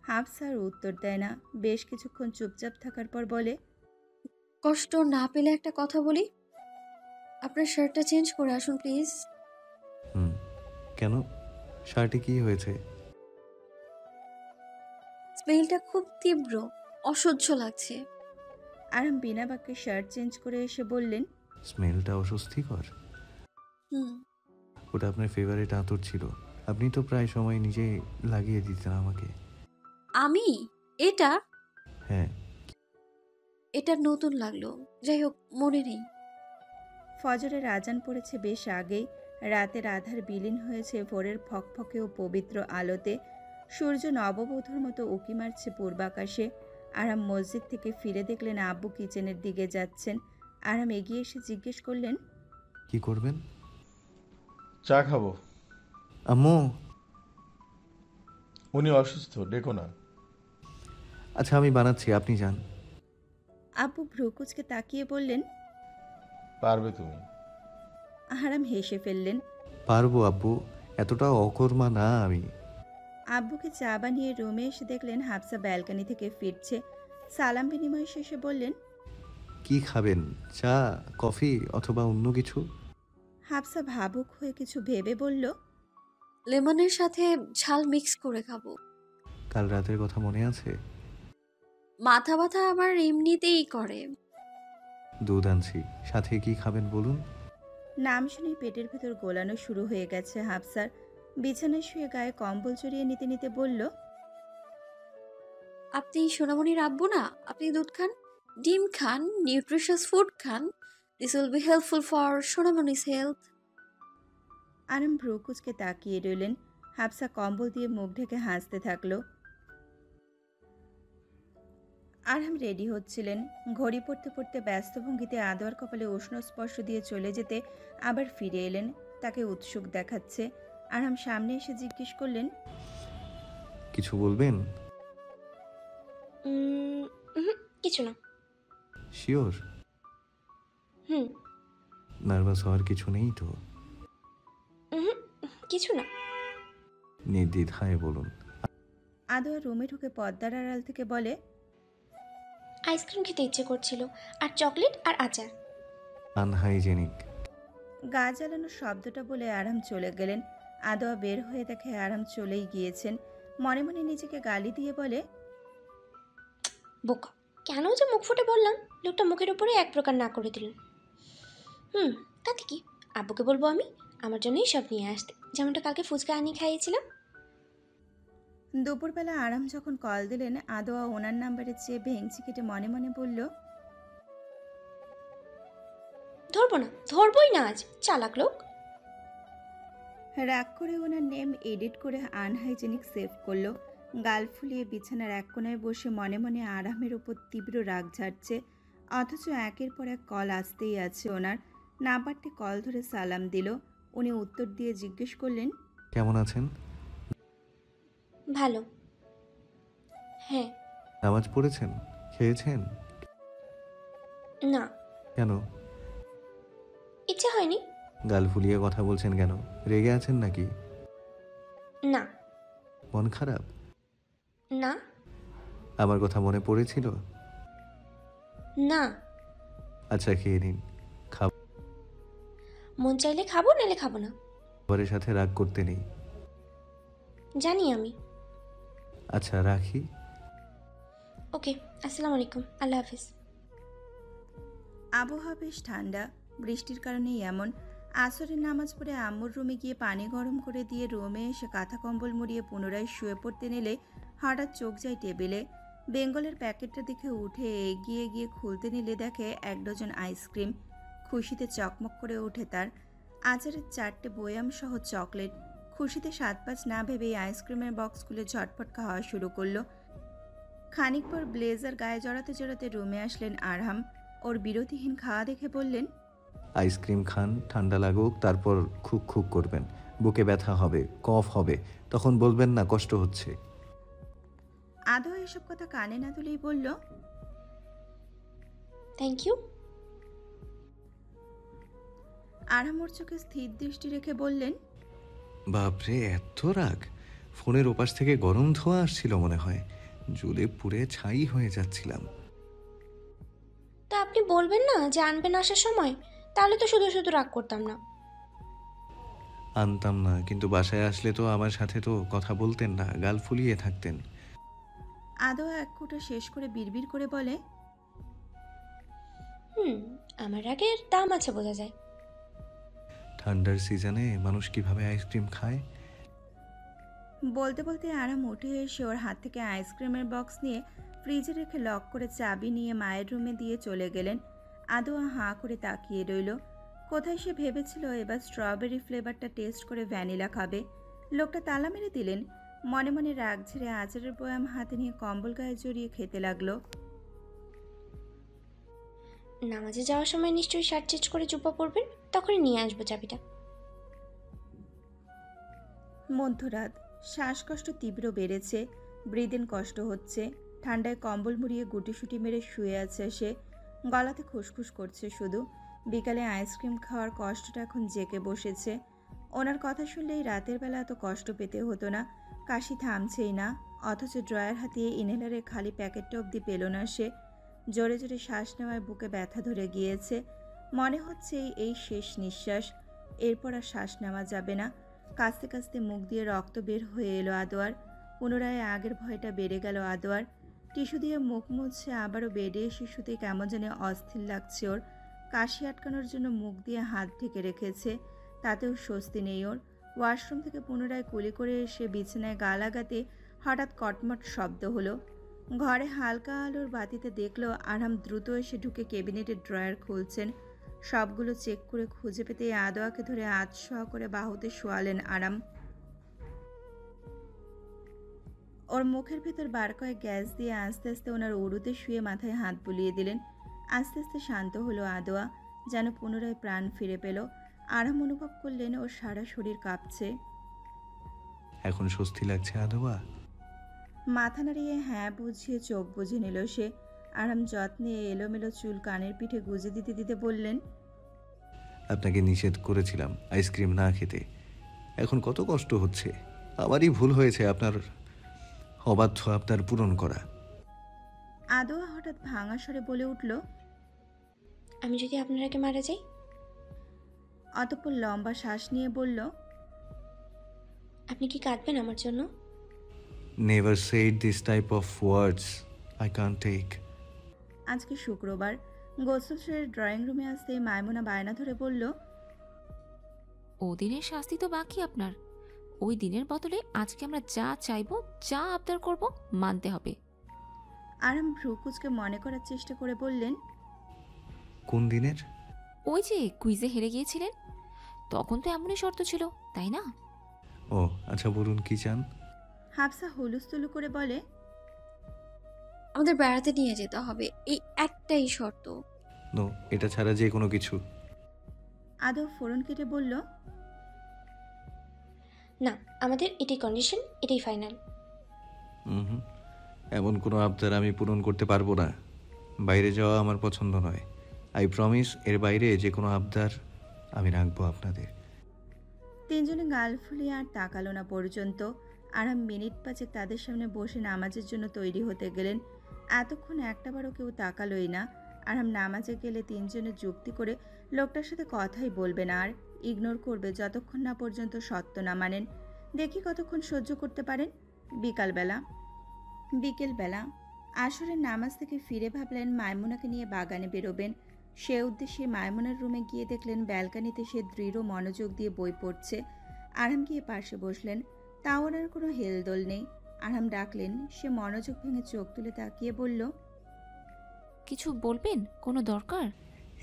হাফসার উত্তর দেয় না। বেশ কিছুক্ষণ চুপচাপ থাকার পর বলে, কষ্ট না পেলে একটা কথা বলি, আপনার শার্টটা চেঞ্জ করে আসুন প্লিজ। কেন? শার্টে কি হয়েছে? স্মেলটা খুব তীব্র, অসহ্য লাগছে। আরাম বিনা বাক্যে শার্ট চেঞ্জ করে এসে বললেন, স্মেলটা অস্বস্তিকর? হুম। ওটা আপনার ফেভারিট আতর ছিল, আপনি তো প্রায় সময় নিজে লাগিয়ে দিতেন আমাকে। আমি? এটা? হ্যাঁ। এটা নতুন লাগলো, যাই হোক মনে নেই। ফজরের আজান পড়েছে বেশ আগেই। রাতের আধার বিলীন হয়েছে ভোরের ফকফকে ও পবিত্র আলোতে। সূর্য নববধূর মতো উঁকি মারছে পূর্বাকাশে। আরাম মসজিদ থেকে ফিরে দেখলেন আব্বু কিচেনের দিকে যাচ্ছেন। আরাম এগিয়ে এসে জিজ্ঞেস করলেন, কি করবেন? চা খাবো। আম্মু। উনি অসুস্থ, ডেকো না। আচ্ছা আমি বানাচ্ছি, আপনি যান। আব্বু ভ্রুকুচকে তাকিয়ে বললেন। পারবে তুমি। আরাম হেসে ফেললেন। পারবো আব্বু, এতটা অকর্মা না আমি। আব্বুকে চা বানিয়ে রুমে এসে দেখলেন হাফসা ব্যালকনি থেকে ফিরছে। সালাম বিনিময় শেষে বললেন, কি খাবেন? চা, কফি অথবা অন্য কিছু? হাফসা ভাবুক হয়ে কিছু ভেবে বলল, লেমনের সাথে ঝাল মিক্স করে খাবো। কাল রাতের কথা মনে আছে? মাথা ব্যথা আমার এমনিতেই করে। দুধ আনছি, সাথে কি খাবেন বলুন? নাম শুনেই পেটের ভেতর গোলানো শুরু হয়ে গেছে হাফসার। বিছানায় শুয়ে গায়ে কম্বল জড়িয়ে নিতে নিতে বলল, আপনি সোনামণির আব্বু না? আপনি দুধ খান, ডিম খান, নিউট্রিশিয়াস ফুড খান। This will be helpful for সোনামণিস হেলথ। আরাম ভ্রুকুচকে তাকিয়ে রইলেন। হাফসা কম্বল দিয়ে মুখ ঢেকে হাসতে থাকলো। আরাম রেডি হচ্ছিলেন। ঘড়ি পড়তে পড়তে ব্যস্ত ভঙ্গিতে আদোয়ার কপালে উষ্ণ স্পর্শ দিয়ে চলে যেতে আবার ফিরে এলেন। তাকে উৎসুক দেখাচ্ছে। আরাম সামনে এসে জিজ্ঞেস করলেন, কিছু বলবেন? কিছু না। শিওর? হুম। নার্ভাস হওয়ার কিছু নেই তো? কিছু না। নির্দ্বিধায় বলুন। আদোয়া রুমে ঢুকে পর্দার আড়াল থেকে বলে, আইসক্রিম খেতে ইচ্ছে করছিল, আর চকলেট আর আচার। আনহাইজেনিক। গা জ্বালানোর শব্দটা বলে আরাম চলে গেলেন। আদোয়া বের হয়ে দেখে আরাম চলেই গিয়েছেন। মনে মনে নিজেকে গালি দিয়ে বলে, বোকা, কেন যে মুখ ফুটে বললাম। লোকটা মুখের উপরে এক প্রকার না করে দিল। তাতে কি, আব্বুকে বলবো আমি আমার জন্যই সব নিয়ে আসতে, যেমনটা কালকে ফুচকা আনিয়ে খাইয়েছিলাম। দুপুরবেলা আরাম যখন কল দিলেন, আদোয়া ওনার নাম্বারে চেয়ে ভেঙচি কেটে মনে মনে বলল, ধরবই না আজ, চালাক লোক। রাগ করে ওনার নেম এডিট করে আনহাইজেনিক সেভ করলো। গাল ফুলিয়ে বিছানার এক কোনায় বসে মনে মনে আরামের ওপর তীব্র রাগ ঝাড়ছে। অথচ একের পর এক কল আসতেই আছে ওনার। না পারতে কল ধরে সালাম দিল। উনি উত্তর দিয়ে জিজ্ঞেস করলেন, কেমন আছেন? ভালো। হ্যাঁ। নামাজ পড়েছেন? খেয়েছেন? না, কেন? ইচ্ছে হয়নি। গাল ফুলিয়ে কথা বলছেন কেন? রেগে আছেন নাকি? না। মন খারাপ? না। আমার কথা মনে পড়েছিল? না। আচ্ছা খেয়ে নিন। মন চাইলে খাবো, নাইলে খাবো না। খাবারের সাথে রাগ করতে নেই। জানি আমি। আচ্ছা রাখি। ওকে, আসসালামু আলাইকুম, আল্লাহ হাফিজ। আবহাওয়া বেশ ঠান্ডা, বৃষ্টির কারণেই এমন। আসরের নামাজ পড়ে আম্মুর রুমে গিয়ে পানি গরম করে দিয়ে রুমে এসে কাঁথা কম্বল মুড়িয়ে পুনরায় শুয়ে পড়তে নিলে হঠাৎ চোখ যায় টেবিলে। বেঙ্গলের প্যাকেটটা দেখে উঠে এগিয়ে গিয়ে খুলতে নিলে দেখে 1 ডজন আইসক্রিম। খুশিতে চকমক করে ওঠে তার। আচারের 4টে বয়াম সহ চকলেট। খুশিতে 7-5 না ভেবেই আইসক্রিমের বক্স খুলে ঝটপট খাওয়া শুরু করলো। খানিক পর ব্লেজার গায়ে জড়াতে জড়াতে রুমে আসলেন আরহাম। ওর বিরতিহীন খাওয়া দেখে বললেন, আইসক্রিম খান, ঠান্ডা লাগুক, তারপর খুক খুক করবেন, বুকে ব্যথা হবে, কফ হবে, তখন বলবেন না কষ্ট হচ্ছে। আদৌ এসব কথা কানে না তুলেই বলল, থ্যাংক ইউ। আরহাম ওর চোখে স্থির দৃষ্টি রেখে বললেন, বাপরে এত রাগ! ফোনের ওপাশ থেকে গরম ধোঁয়া আসছিল মনে হয়, জ্বলে পুড়ে ছাই হয়ে যাচ্ছিলাম। তা আপনি বলবেন না যে আনবেন আসার সময়, তাহলে তো শুধু শুধু রাগ করতাম না। আনতাম না, কিন্তু বাসায় আসলে তো আমার সাথে তো কথা বলতেন না, গাল ফুলিয়ে থাকতেন। আদৌ এক কুটো শেষ করে বিড়বিড় করে বলে, আমার রাগের দাম আছে বোঝা যায়। ঠান্ডার সিজনে মানুষ কিভাবে আইসক্রিম খায়? বলতে বলতে আরাম উঠে এসে ওর হাত থেকে আইসক্রিমের বক্স নিয়ে ফ্রিজে রেখে লক করে চাবি নিয়ে মায়ের রুমে দিয়ে চলে গেলেন। আদোয়া হাঁ করে তাকিয়ে রইল। কোথায় সে ভেবেছিল এবার স্ট্রবেরি ফ্লেভারটা টেস্ট করে ভ্যানিলা খাবে। লোকটা তালা মেরে দিলেন। মনে মনে রাগ ঝেড়ে আচারের বয়াম হাতে নিয়ে কম্বল গায়ে জড়িয়ে খেতে লাগলো। নামাজে যাওয়ার সময় নিশ্চয়ই শার্ট চেঞ্জ করে জুব্বা পরবেন, তখনই নিয়ে আসবো চাবিটা। মধ্যরাত, শ্বাসকষ্ট তীব্র বেড়েছে, ব্রিদেন কষ্ট হচ্ছে। ঠান্ডায় কম্বল মুড়িয়ে গুটিসুটি মেরে শুয়ে আছে সে। গলাতে খুসখুস করছে শুধু। বিকালে আইসক্রিম খাওয়ার কষ্টটা এখন জেকে বসেছে। ওনার কথা শুনলেই রাতের বেলা এত কষ্ট পেতে হতো না। কাশি থামছেই না, অথচ ড্রয়ার হাতিয়ে ইনহেলারের খালি প্যাকেটটা অবধি পেল না সে। জোরে জোরে শ্বাস নেওয়ায় বুকে ব্যথা ধরে গিয়েছে। মনে হচ্ছে এই শেষ নিঃশ্বাস, এরপর আর শ্বাস নেওয়া যাবে না। কাঁচতে কাঁচতে মুখ দিয়ে রক্ত বের হয়ে এলো আদোয়ার। পুনরায় আগের ভয়টা বেড়ে গেল আদোয়ার। টিস্যু দিয়ে মুখ মুছছে, আবারও বেডে এসে শুতে কেমন জানি অস্থির লাগছে ওর। কাশি আটকানোর জন্য মুখ দিয়ে হাত ঢেকে রেখেছে, তাতেও স্বস্তি নেই ওর। ওয়াশরুম থেকে পুনরায় কুলি করে এসে বিছানায় গা লাগাতে হঠাৎ কটমট শব্দ হলো। ঘরে হালকা আলোর বাতিতে দেখলো আরাম দ্রুত এসে ঢুকে ক্যাবিনেটের ড্রয়ার খুলছেন। সবগুলো চেক করে খুঁজে পেতে আদোয়াকে ধরে আধশোয়া করে বাহুতে শোয়ালেন আরাম। ওর মুখের ভেতর বার কয়েক গ্যাস দিয়ে আস্তে আস্তে ওনার উড়ুতে শুয়ে মাথায় হাত বুলিয়ে দিলেন। আস্তে আস্তে শান্ত হলো আদোয়া, যেন পুনরায় প্রাণ ফিরে পেল। আরাম অনুভব করলেন ওর সারা শরীর কাঁপছে। এখন স্বস্তি লাগছে আদোয়া? মাথা নাড়িয়ে হ্যাঁ বুঝিয়ে চোখ বুঝে নিল সে। আরাম যত্নে এলোমেলো চুল কানের পিঠে গুজে দিতে দিতে বললেন, আপনাকে নিষেধ করেছিলাম আইসক্রিম না খেতে, এখন কত কষ্ট হচ্ছে। আমারই ভুল হয়েছে আপনার অবাধ্য আপনার পূরণ করা। আদোয়া হঠাৎ ভাঙা স্বরে বলে উঠল, আমি যদি আপনার আগে মারা যাই? অতঃপর লম্বা শ্বাস নিয়ে বলল, আপনি কি কাঁদবেন আমার জন্য? Never said this type of words, I can't take. আজকে শুক্রবার। গোসল সেরে ড্রয়িং রুমে আসতেই মায়মুনা বায়না ধরে বলল, ও দিনের শাস্তি তো বাকি আপনার। ওই দিনের বদলে আজকে আমরা যা চাইবো, যা আবদার করব, মানতে হবে। আরাম ভ্রুকুচকে মনে করার চেষ্টা করে বললেন, কোন দিনের? ওই যে কুইজে হেরে গিয়েছিলেন, তখন তো এমনই শর্ত ছিল, তাই না? ও আচ্ছা, বলুন কি চান? হাফসা হুলুস্থুলু করে বলে, আমাদের বেড়াতে নিয়ে যেতে হবে, এই একটাই শর্ত। নো, এটা ছাড়া যে কোনো কিছু। আদৌ ফোরন কেটে বলল, না, আমাদের এটাই কন্ডিশন, এটাই ফাইনাল। হুম, এমন কোনো আবদার আমি পূরণ করতে পারবো না। বাইরে যাওয়া আমার পছন্দ নয়। আই প্রমিস, এর বাইরে যে কোনো আবদার আমি রাখবো আপনাদের। তিনজনে গাল ফুলিয়ে আর তাকালো না পর্যন্ত। আরাম মিনিট পাঁচেক তাদের সামনে বসে নামাজের জন্য তৈরি হতে গেলেন। এতক্ষণ একটাবারও কেউ তাকালোই না। আরাম নামাজে গেলে তিনজনে যুক্তি করে লোকটার সাথে কথাই বলবে না, আর ইগনোর করবে যতক্ষণ না পর্যন্ত সত্য না মানেন। দেখি কতক্ষণ সহ্য করতে পারেন। বিকেলবেলা আসরের নামাজ থেকে ফিরে ভাবলেন মাইমুনাকে নিয়ে বাগানে বেরোবেন। সে উদ্দেশ্যে মাইমুনার রুমে গিয়ে দেখলেন ব্যালকানিতে সে দৃঢ় মনোযোগ দিয়ে বই পড়ছে। আরাম গিয়ে পাশে বসলেন। তাও ওনার কোনো হেলদোল নেই। আরাম ডাকলেন, সে মনোযোগ ভেঙে চোখ তুলে তাকিয়ে বলল, কিছু বলবেন? কোনো দরকার?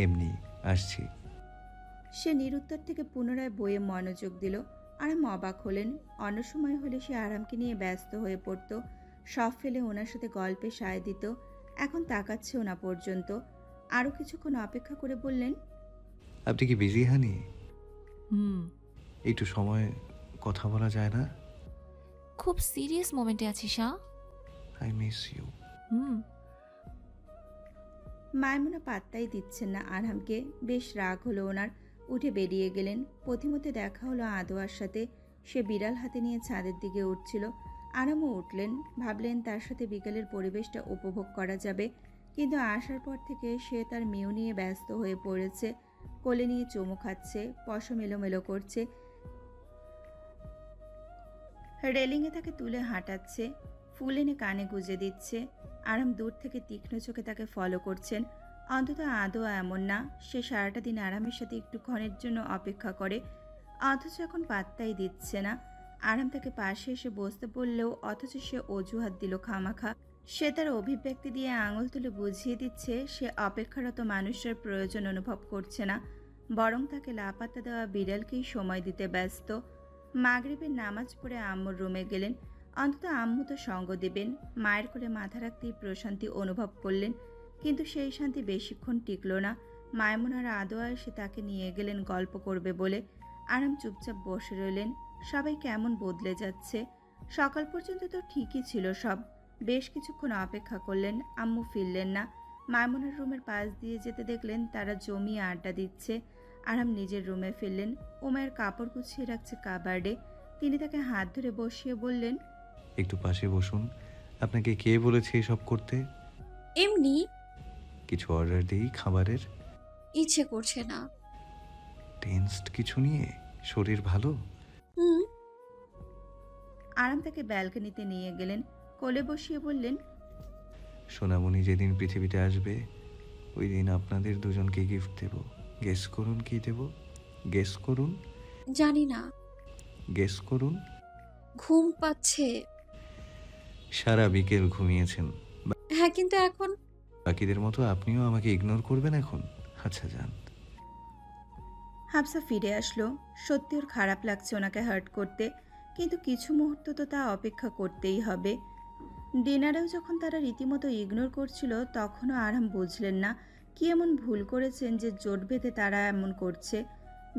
এমনি আসছি। সে নিরুত্তর থেকে পুনরায় বইয়ে মনোযোগ দিল। আরাম অবাক হলেন। অন্য সময় হলে সে আরামকে নিয়ে ব্যস্ত হয়ে পড়ত, সব ফেলে ওনার সাথে গল্পে সায় দিত। এখন তাকাচ্ছেও না পর্যন্ত। আরও কিছুক্ষণ অপেক্ষা করে বললেন, আপনি কি বিজি হানি? হুম, একটু সময় কথা বলা যায় না? খুব সিরিয়াস মোমেন্টে আছি Shah. I miss you. Hmm, Maimuna পাত্তাই দিচ্ছেন না আরহামকে। বেশ রাগ হলো ওনার। উঠে বেরিয়ে গেলেন। পথিমধ্যে দেখা হলো আদোয়ার সাথে। সে বিড়াল হাতে নিয়ে ছাদের দিকে উঠছিল। আরামও উঠলেন। ভাবলেন তার সাথে বিকেলের পরিবেশটা উপভোগ করা যাবে, কিন্তু আসার পর থেকে সে তার মেয়ে নিয়ে ব্যস্ত হয়ে পড়েছে। কোলে নিয়ে চুমু খাচ্ছে, পশম এলোমেলো করছে, রেলিংয়ে তাকে তুলে হাঁটাচ্ছে, ফুল এনে কানে গুজে দিচ্ছে। আরাম দূর থেকে তীক্ষ্ণ চোখে তাকে ফলো করছেন। অন্তত আদৌ এমন না, সে সারাটা দিন আরামের সাথে একটুক্ষণের জন্য অপেক্ষা করে, অথচ এখন পাত্তাই দিচ্ছে না। আরাম তাকে পাশে এসে বসতে বললেও অথচ সে অজুহাত দিল খামাখা। সে তার অভিব্যক্তি দিয়ে আঙুল তুলে বুঝিয়ে দিচ্ছে সে অপেক্ষারত মানুষের প্রয়োজন অনুভব করছে না, বরং তাকে লাপাত্তা দেওয়া বিড়ালকেই সময় দিতে ব্যস্ত। মাগরিবের নামাজ পড়ে আম্মুর রুমে গেলেন। অন্তত আম্মু তো সঙ্গ দেবেন। মায়ের কোলে মাথা রাখতেই প্রশান্তি অনুভব করলেন, কিন্তু সেই শান্তি বেশিক্ষণ টিকল না। মায়মুনার আদোয়া এসে তাকে নিয়ে গেলেন গল্প করবে বলে। আরাম চুপচাপ বসে রইলেন। সবাই কেমন বদলে যাচ্ছে। সকাল পর্যন্ত তো ঠিকই ছিল সব। বেশ কিছুক্ষণ অপেক্ষা করলেন, আম্মু ফিরলেন না। মায়মুনার রুমের পাশ দিয়ে যেতে দেখলেন তারা জমিয়ে আড্ডা দিচ্ছে। আরাম নিজের রুমে ফিরলেন। ওমায়ের কাপড় গুছিয়ে রাখছে কাবার্ডে। তিনি তাকে হাত ধরে বসিয়ে বললেন, একটু পাশে বসুন। আপনাকে কে বলেছে এসব করতে? এমনি কিছু অর্ডার দিই খাবারের? ইচ্ছে করছে না। টেন্সড কিছু নিয়ে? শরীর ভালো? হুম, আরাম তাকে ব্যালকনিতে নিয়ে গেলেন। কোলে বসিয়ে বললেন, সোনামণি যেদিন পৃথিবীতে আসবে ওই দিন আপনাদের দুজনকে গিফট দেব। গেস করুন কি দেব? গেস করুন। জানি না, গেস করুন। ঘুম পাচ্ছে। সারা বিকেল ঘুমিয়েছেন। হ্যাঁ, কিন্তু এখন বাকিদের মতো আপনিও আমাকে ইগনোর করবেন এখন? আচ্ছা যান। হাফসা ফিরে আসলো। সত্যি ওর খারাপ লাগছে ওনাকে হার্ট করতে, কিন্তু কিছু মুহূর্ত তো তা অপেক্ষা করতেই হবে। ডিনারেও যখন তারা রীতিমতো ইগনোর করছিল, তখনও আরাম বুঝলেন না কি এমন ভুল করেছেন যে জোট বেঁধে তারা এমন করছে।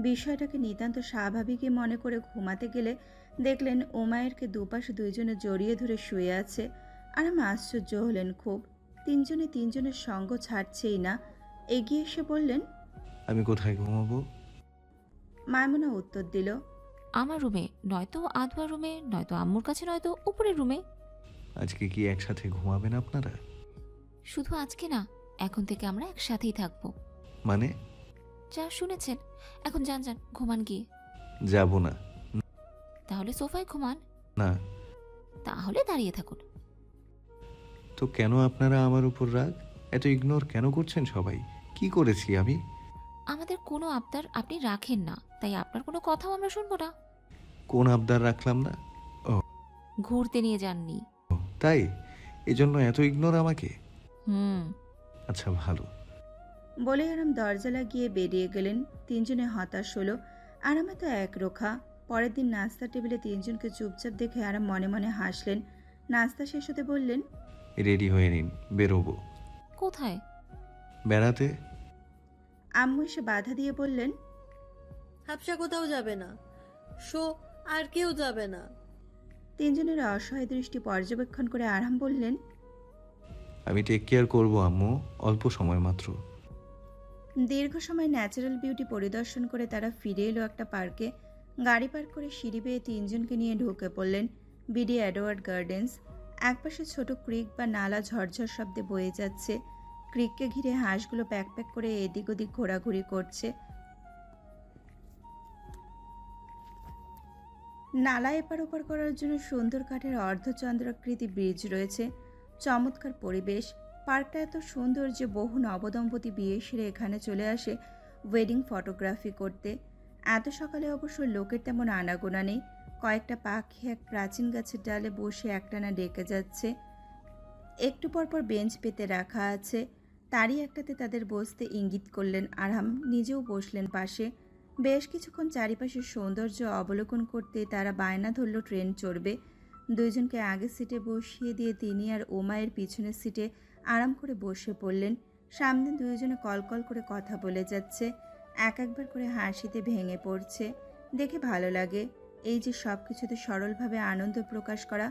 বিষয়টাকে নিতান্ত স্বাভাবিকই মনে করে ঘুমাতে গেলে দেখলেন ওমায়েরকে দুপাশে দুইজনে জড়িয়ে ধরে শুয়ে আছে। আরাম আশ্চর্য হলেন খুব। তিনজনে তিনজনের সঙ্গ ছাড়ছেই না। এগিয়ে এসে বললেন, আমি কোথায় ঘুমাবো? মায়মুনা উত্তর দিল, আমার রুমে, নয়তো আধোয়া রুমে, নয়তো আম্মুর কাছে, নয়তো উপরের রুমে। আজকে কি একসাথে ঘুমাবেন আপনারা? শুধু আজকে না, এখন থেকে আমরা একসাথেই থাকবো। মানে? যা শুনেছেন। এখন যান যান, ঘুমান গিয়ে। যাব না। তাহলে সোফায় ঘুমান। না। তাহলে দাঁড়িয়ে থাকুন। তো কেন আপনারা আমার উপর রাগ? এত ইগনোর কেন করছেন সবাই? কি করেছি আমি? আমাদের কোনো আবদার আপনি রাখেন না, তাই আপনার কোনো কথাও আমরা শুনবো না। কোন আবদার রাখলাম না? ঘুরতে নিয়ে যাননি। তাই এজন্য এত ইগনোর আমাকে? হুম, আচ্ছা ভালো। বলে আরাম দরজা লাগিয়ে বেরিয়ে গেলেন। তিনজনে হতাশ হলো। আরামে তো একরোখা। পরের দিন নাস্তার টেবিলে তিনজনকে চুপচাপ দেখে আরাম মনে মনে হাসলেন। নাস্তা শেষ হতে বললেন, রেডি হয়ে নিন, বেরোবো। কোথায়? বেড়াতে। আম্মু এসে বাধা দিয়ে বললেন, হাফসা কোথাও যাবে না। শো আর কেউ যাবে না। তিনজনের অসহায় দৃষ্টি পর্যবেক্ষণ করে আরহাম বললেন, আমি টেক কেয়ার করবো আম্মু, অল্প সময় মাত্র। দীর্ঘ সময় ন্যাচারাল বিউটি পরিদর্শন করে তারা ফিরে এলো একটা পার্কে। গাড়ি পার্ক করে সিঁড়ি বেয়ে তিনজনকে নিয়ে ঢুকে পড়লেন বিডি এডওয়ার্ড গার্ডেন্স। একপাশে ছোট ক্রিক বা নালা ঝরঝর শব্দে বয়ে যাচ্ছে। ক্রিককে ঘিরে হাঁসগুলো প্যাক প্যাক করে এদিক ওদিক ঘোরাঘুরি করছে। নালা এপার ওপার করার জন্য সুন্দর কাঠের অর্ধচন্দ্রাকৃতি ব্রিজ রয়েছে। চমৎকার পরিবেশ। পার্কটা এত সুন্দর যে বহু নবদম্পতি বিয়ে সেরে এখানে চলে আসে ওয়েডিং ফটোগ্রাফি করতে। এত সকালে অবশ্য লোকের তেমন আনাগোনা নেই। কয়েকটা পাখি এক প্রাচীন গাছের ডালে বসে একটানা ডেকে যাচ্ছে। একটু পরপর বেঞ্চ পেতে রাখা আছে, তারই একটাতে তাদের বসতে ইঙ্গিত করলেন আরহাম। নিজেও বসলেন পাশে। বেশ কিছুক্ষণ চারিপাশের সৌন্দর্য অবলোকন করতে তারা বায়না ধরল ট্রেন চড়বে। দুইজনকে আগের সিটে বসিয়ে দিয়ে তিনি আর ওমায়ের পিছনের সিটে আরাম করে বসে পড়লেন। সামনে দুইজনে কলকল করে কথা বলে যাচ্ছে, এক একবার করে হাসিতে ভেঙে পড়ছে। দেখে ভালো লাগে। এই যে সব কিছুতে সরলভাবে আনন্দ প্রকাশ করা,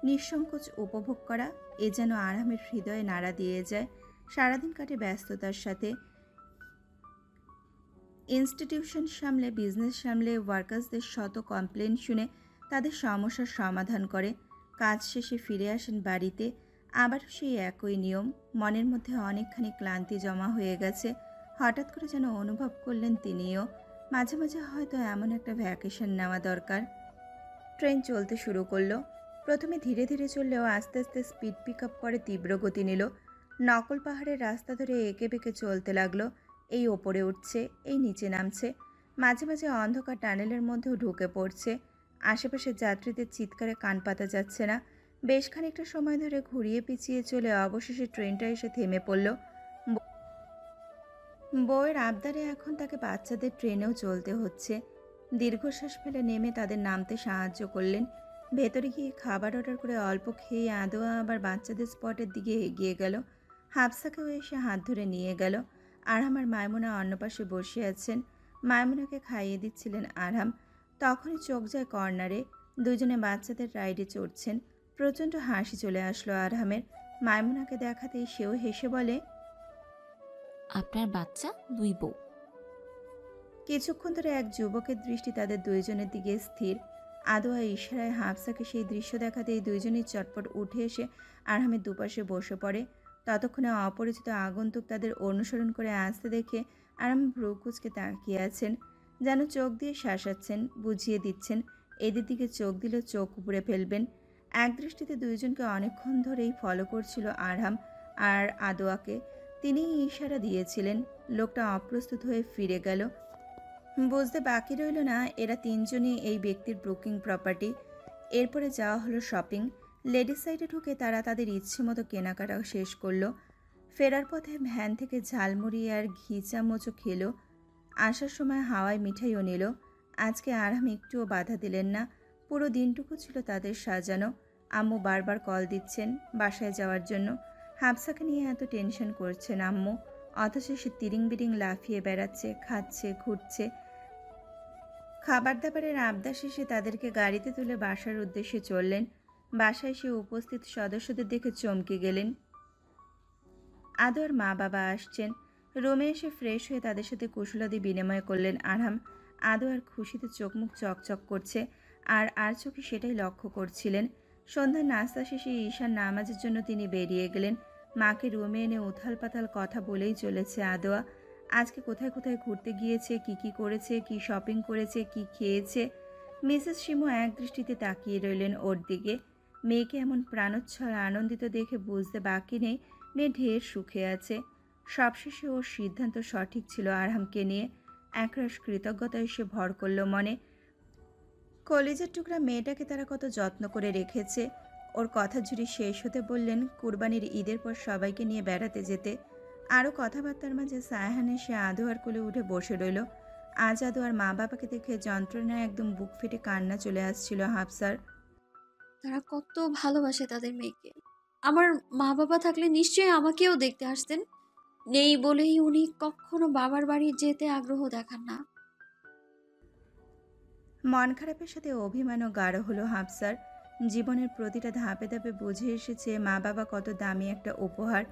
নিঃসংকোচ উপভোগ করা, এ যেন আরামের হৃদয়ে নাড়া দিয়ে যায়। সারাদিন কাটে ব্যস্ততার সাথে। ইনস্টিটিউশন সামলে, বিজনেস সামলে ওয়ার্কার্সদের শত কমপ্লেন শুনে তাদের সমস্যার সমাধান করে। কাজ শেষে ফিরে আসেন বাড়িতে। আবার সেই একই নিয়ম। মনের মধ্যে অনেকখানি ক্লান্তি জমা হয়ে গেছে। হঠাৎ করে যেন অনুভব করলেন তিনিও, মাঝে মাঝে হয়তো এমন একটা ভ্যাকেশন নেওয়া দরকার। ট্রেন চলতে শুরু করলো। প্রথমে ধীরে ধীরে চললেও আস্তে আস্তে স্পিড পিক আপ করে তীব্র গতি নিল। নকল পাহাড়ের রাস্তা ধরে এঁকে বেঁকে চলতে লাগলো। এই ওপরে উঠছে, এই নিচে নামছে, মাঝে মাঝে অন্ধকার টানেলের মধ্যেও ঢুকে পড়ছে। আশেপাশের যাত্রীদের চিৎকারে কান পাতা যাচ্ছে না। বেশ খানিকটা সময় ধরে ঘুরিয়ে পিছিয়ে চলে অবশেষে ট্রেনটা এসে থেমে পড়ল। বউয়ের আবদারে এখন তাকে বাচ্চাদের ট্রেনেও চলতে হচ্ছে। দীর্ঘশ্বাস ফেলে নেমে তাদের নামতে সাহায্য করলেন। ভেতরে গিয়ে খাবার অর্ডার করে অল্প খেয়ে আদোয়া আবার বাচ্চাদের স্পটের দিকে এগিয়ে গেল। হাফসাকেও এসে হাত ধরে নিয়ে গেল। আরহাম আর মায়মুনা অন্য পাশে বসে আছেন। মায়মুনাকে খাইয়ে দিচ্ছিলেন আরহাম। তখনই চোখ যায় কর্নারে। দুজনে বাচ্চাদের রাইডে চড়ছেন। প্রচণ্ড হাসি চলে আসলো আরহামের। মায়মুনাকে দেখাতেই সেও হেসে বলে, আপনার বাচ্চা 2 বউ। কিছুক্ষণ ধরে এক যুবকের দৃষ্টি তাদের দুইজনের দিকে স্থির। আদোয়া ইশারায় হাফসাকে সেই দৃশ্য দেখাতেই দুইজনই চটপট উঠে এসে আরহামের দুপাশে বসে পড়ে। ততক্ষণে অপরিচিত আগন্তুক তাদের অনুসরণ করে আসতে দেখে আরহাম ভ্রু কুঁচকে তাকিয়ে আছেন, যেন চোখ দিয়ে শাসাচ্ছেন, বুঝিয়ে দিচ্ছেন এদের দিকে চোখ দিলে চোখ উপড়ে ফেলবেন। এক দৃষ্টিতে দুইজনকে অনেকক্ষণ ধরেই ফলো করছিল আরহাম আর আদোয়াকে। তিনি ইশারা দিয়েছিলেন। লোকটা অপ্রস্তুত হয়ে ফিরে গেল। বুঝতে বাকি রইল না এরা তিনজনই এই ব্যক্তির বুকিং প্রপার্টি। এরপরে যাওয়া হলো শপিং। লেডিস সাইডে ঢুকে তারা তাদের ইচ্ছে মতো কেনাকাটা শেষ করলো। ফেরার পথে ভ্যান থেকে ঝালমুড়ি আর ঘি চামচও খেলো। আসার সময় হাওয়ায় মিঠাইও নিল। আজকে আরহাম একটুও বাধা দিলেন না। পুরো দিনটুকু ছিল তাদের সাজানো। আম্মু বারবার কল দিচ্ছেন বাসায় যাওয়ার জন্য। হাফসাকে নিয়ে এত টেনশন করছেন আম্মু, অথচ সে তিরিং বিরিং লাফিয়ে বেড়াচ্ছে, খাচ্ছে, ঘুরছে। খাবার দাবারের আবদার শেষে তাদেরকে গাড়িতে তুলে বাসার উদ্দেশ্যে চললেন। বাসায় সে উপস্থিত সদস্যদের দেখে চমকে গেলেন। আদোয়ার মা বাবা আসছেন। রুমে এসে ফ্রেশ হয়ে তাদের সাথে কুশলাদি বিনিময় করলেন আরহাম। আদোয়ার খুশিতে চোখ মুখ চকচক করছে, আর চোখে সেটাই লক্ষ্য করছিলেন। সন্ধ্যার নাস্তা শেষে ঈশার নামাজের জন্য তিনি বেরিয়ে গেলেন। মাকে রুমে এনে উথাল পাতাল কথা বলেই চলেছে আদোয়া। আজকে কোথায় কোথায় ঘুরতে গিয়েছে, কি করেছে, কি শপিং করেছে, কি খেয়েছে। মিসেস শিমু এক দৃষ্টিতে তাকিয়ে রইলেন ওর দিকে। মেয়েকে এমন প্রাণোচ্ছল আনন্দিত দেখে বুঝতে বাকি নেই মেয়ে ঢের সুখে আছে। সবশেষে ওর সিদ্ধান্ত সঠিক ছিল আরহামকে নিয়ে। একরাশ কৃতজ্ঞতায় সে ভর করল মনে। কলেজের টুকরা মেয়েটাকে তারা কত যত্ন করে রেখেছে। ওর কথা জুড়ে শেষ হতে বললেন কুরবানির ঈদের পর সবাইকে নিয়ে বেড়াতে যেতে। আরও কথাবার্তার মাঝে সায়হান এসে আদোয়ার কোলে উঠে বসে রইল। আজ আদোয়ার মা বাবাকে দেখে যন্ত্রণায় একদম বুক ফেটে কান্না চলে আসছিল হাফসার। তারা কত ভালোবাসে তাদের মেয়েকে। আমার মা বাবা থাকলে নিশ্চয়ই আমাকেও দেখতে আসতেন। নেই বলেই উনি কখনো বাবার বাড়ি যেতে আগ্রহ দেখান না। মন খারাপের সাথে অভিমানও গাঢ় হলো হাফসার। জীবনের প্রতিটা ধাপে ধাপে বুঝে এসেছে মা বাবা কত দামি একটা উপহার।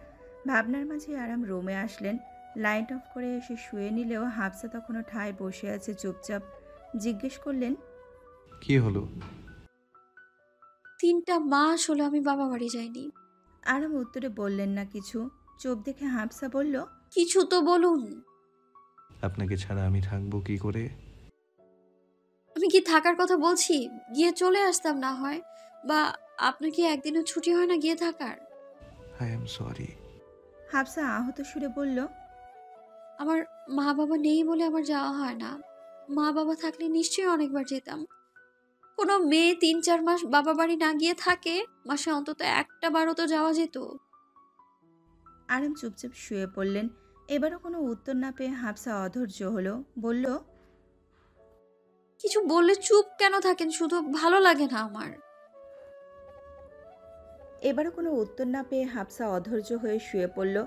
ভাবনার মাঝে আরাম রুমে আসলেন। লাইট অফ করে এসে শুয়ে নিলেও হাফসা তখনও ঠায় বসে আছে চুপচাপ। জিজ্ঞেস করলেন, কি হলো? 3টা মাস হলো আমি বাবা বাড়ি যাইনি। আরাম উত্তরে বললেন না কিছু। চোখ দেখে হাফসা বলল, কিছু তো বলুন। আপনাকে ছাড়া আমি থাকবো কি করে? আমি কি থাকার কথা বলছি? গিয়ে চলে আসতাম না হয়, বা আপনার কি একদিনও ছুটি হয় না গিয়ে থাকার? I am sorry. হাফসা আহত সুরে বলল, আমার মা বাবা নেই বলে আমার যাওয়া হয় না। মা বাবা থাকলে নিশ্চয়ই অনেকবার যেতাম। কোনো মেয়ে 3-4 মাস বাবা বাড়ি না গিয়ে থাকে, মাসে অন্তত একটা বারও তো যাওয়া যেত। আরাম চুপচাপ শুয়ে পড়লেন। এবারও কোনো উত্তর না পেয়ে হাফসা অধৈর্য হলো। বলল, কিছু বললে চুপ কেন থাকেন? শুধু ভালো লাগে না আমার। এবারও কোনো উত্তর না পেয়ে হাফসা অধৈর্য হয়ে শুয়ে পড়ল।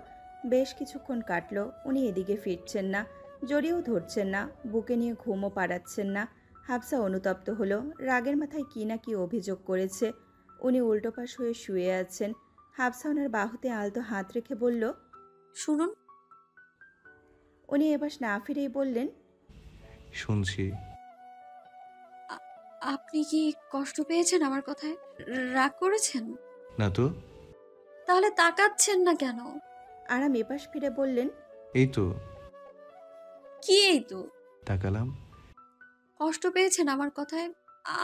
বেশ কিছুক্ষণ কাটল। উনি এদিকে ফিরছেন না, জড়িয়েও ধরছেন না, বুকে নিয়ে ঘুমও পাড়াচ্ছেন না। হাফসা অনুতপ্ত হলো। রাগের মাথায় কি না কি অভিযোগ করেছে। উনি উল্টোপাশ হয়ে শুয়ে আছেন। হাফসা ওনার বাহুতে আলতো হাত রেখে বলল, শুনুন, উনি এবার না ফিরেই বললেন, শুনছি। আ- আপনি কি কষ্ট পেয়েছেন আমার কথায়? রাগ করেছেন? না তো। তাহলে তাকাচ্ছেন না কেন? আরাম এপাশ ফিরে বললেন, এই তো কি এই তো? তাকালাম। কষ্ট পেয়েছেন আমার কথায়?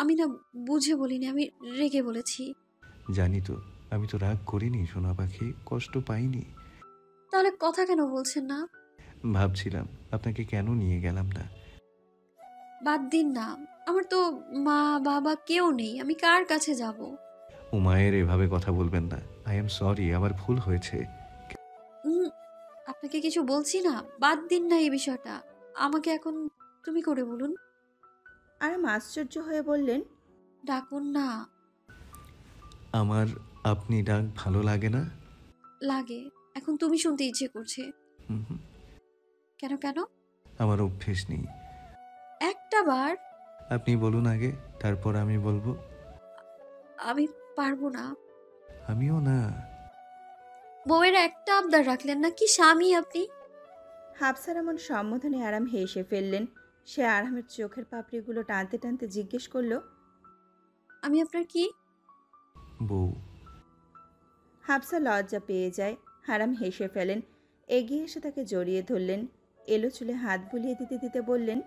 আমি না বুঝে বলিনি, আমি রেগে বলেছি। জানি তো, আমি তো রাগ করিনি সোনা পাখি, কষ্ট পাইনি। তাহলে কথা কেন বলছেন না? ভাবছিলাম আপনাকে কেন নিয়ে গেলাম না। বাদ দিন না, আমার তো মা বাবা কেউ নেই, আমি কার কাছে যাব? উমায়ের এভাবে কথা বলবেন না। আই এম সরি, আমার ভুল হয়েছে। উম, আপনাকে কিছু বলছি না, বাদ দিন না এই বিষয়টা। আমাকে এখন তুমি করে বলুন। আরাম আশ্চর্য হয়ে বললেন, ডাকুন না। আমার আপনি ডাক ভালো লাগে না। লাগে, এখন তুমি শুনতে ইচ্ছে করছে। হুম হুম, কেন কেন? আমার অভ্যেস নেই। একটা বার। আপনি বলুন আগে, তারপর আমি বলবো। আমি পারবো না। আমিও না। বউয়ের একটা আবদার রাখলেন না, কি স্বামী আপনি! হাফসার এমন সম্বোধনে আরাম হেসে ফেললেন। সে আরামের চোখের পাপড়িগুলো টানতে টানতে জিজ্ঞেস করল, আমি আপনার কি? বউ। হাফসা লজ্জা পেয়ে যায়। আরাম হেসে ফেলেন। এগিয়ে এসে তাকে জড়িয়ে ধরলেন। এলো চুলে হাত বুলিয়ে দিতে দিতে বললেন,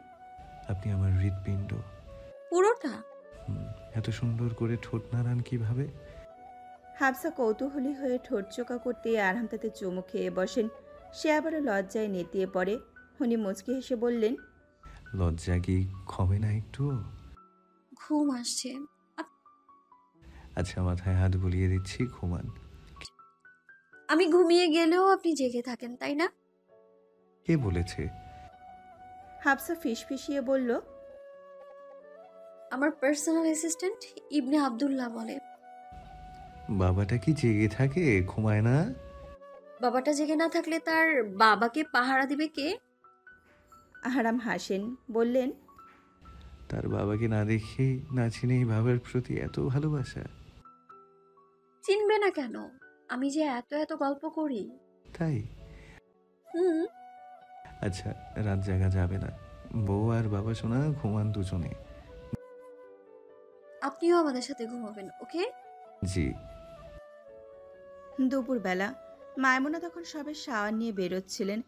আপনি আমার হৃৎপিণ্ড। পুরোটা? হুম, এত সুন্দর করে ঠোঁট নাড়ান কিভাবে? হাফসা কৌতূহলী হয়ে ঠোঁট চোকা করতেই আরাম তাতে চুমু খেয়ে বসেন। সে আবারও লজ্জায় নেতিয়ে পড়ে। উনি মুচকি হেসে বললেন, লজ্জা কি কমে না একটুও? ঘুম আসছে। আচ্ছা, মাথায় হাত বুলিয়ে দিচ্ছি, ঘুমান। আমি ঘুমিয়ে গেলেও আপনি জেগে থাকেন, তাই না? কে বলেছে? হাফসা ফিসফিসিয়ে বলল, আমার পার্সোনাল অ্যাসিস্ট্যান্ট ইবনে আব্দুল্লাহ বলে। বাবাটা কি জেগে থাকে, ঘুমায় না? বাবাটা জেগে না থাকলে তার বাবাকে পাহারা দিবে কে? আরাম হাসেন, বললেন, তার বাবাকে না দেখে না চিনেই বাবার প্রতি এত ভালোবাসা। চিনবে না কেন? আমি যে এত এত গল্প করি। তাই? হুম। আচ্ছা, রাত জাগা যাবে না। বউ আর বাবা সোনা ঘুমান দুজনে। আপনিও আমাদের সাথে ঘুমাবেন, ওকে? জি। দুপুরবেলা মায়মুনা তখন সবে শাওয়ার নিয়ে বেরোচ্ছিলেন।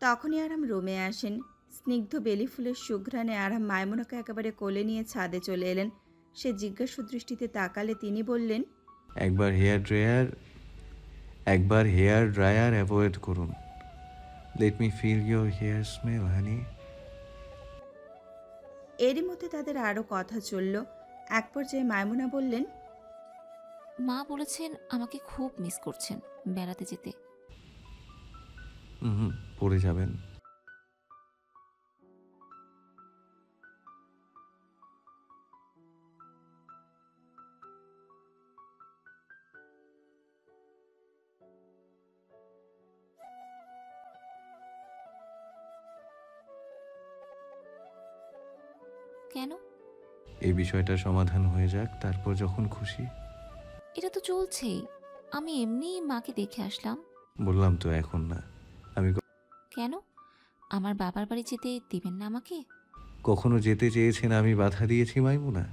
তখনই আরাম রুমে আসেন। স্নিগ্ধ বেলি ফুলের সুঘ্রাণে আরাম মায়মুনাকে একেবারে কোলে নিয়ে ছাদে চলে এলেন। সে জিজ্ঞাসু দৃষ্টিতে তাকালে তিনি বললেন, একবার হেয়ার ড্রায়ার অ্যাভয়েড করুন। Let me feel your hair smell, honey. এরই মধ্যে তাদের আরও কথা চলল। এক পর্যায়ে মায়মুনা বললেন, মা বলেছেন আমাকে খুব মিস করছেন বেড়াতে যেতে। হুম, পড়ে যাবেন। কেন? এই বিষয়টা সমাধান হয়ে যাক, তারপর যখন খুশি। এটা তো চলছেই। আমি এমনিই মাকে দেখে আসলাম। বললাম তো এখন না। আমি কেন? আমার বাবার বাড়ি যেতে দিবেন না আমাকে? কখনো যেতে চেয়েছেন আমি বাধা দিয়েছি মাইমুনা?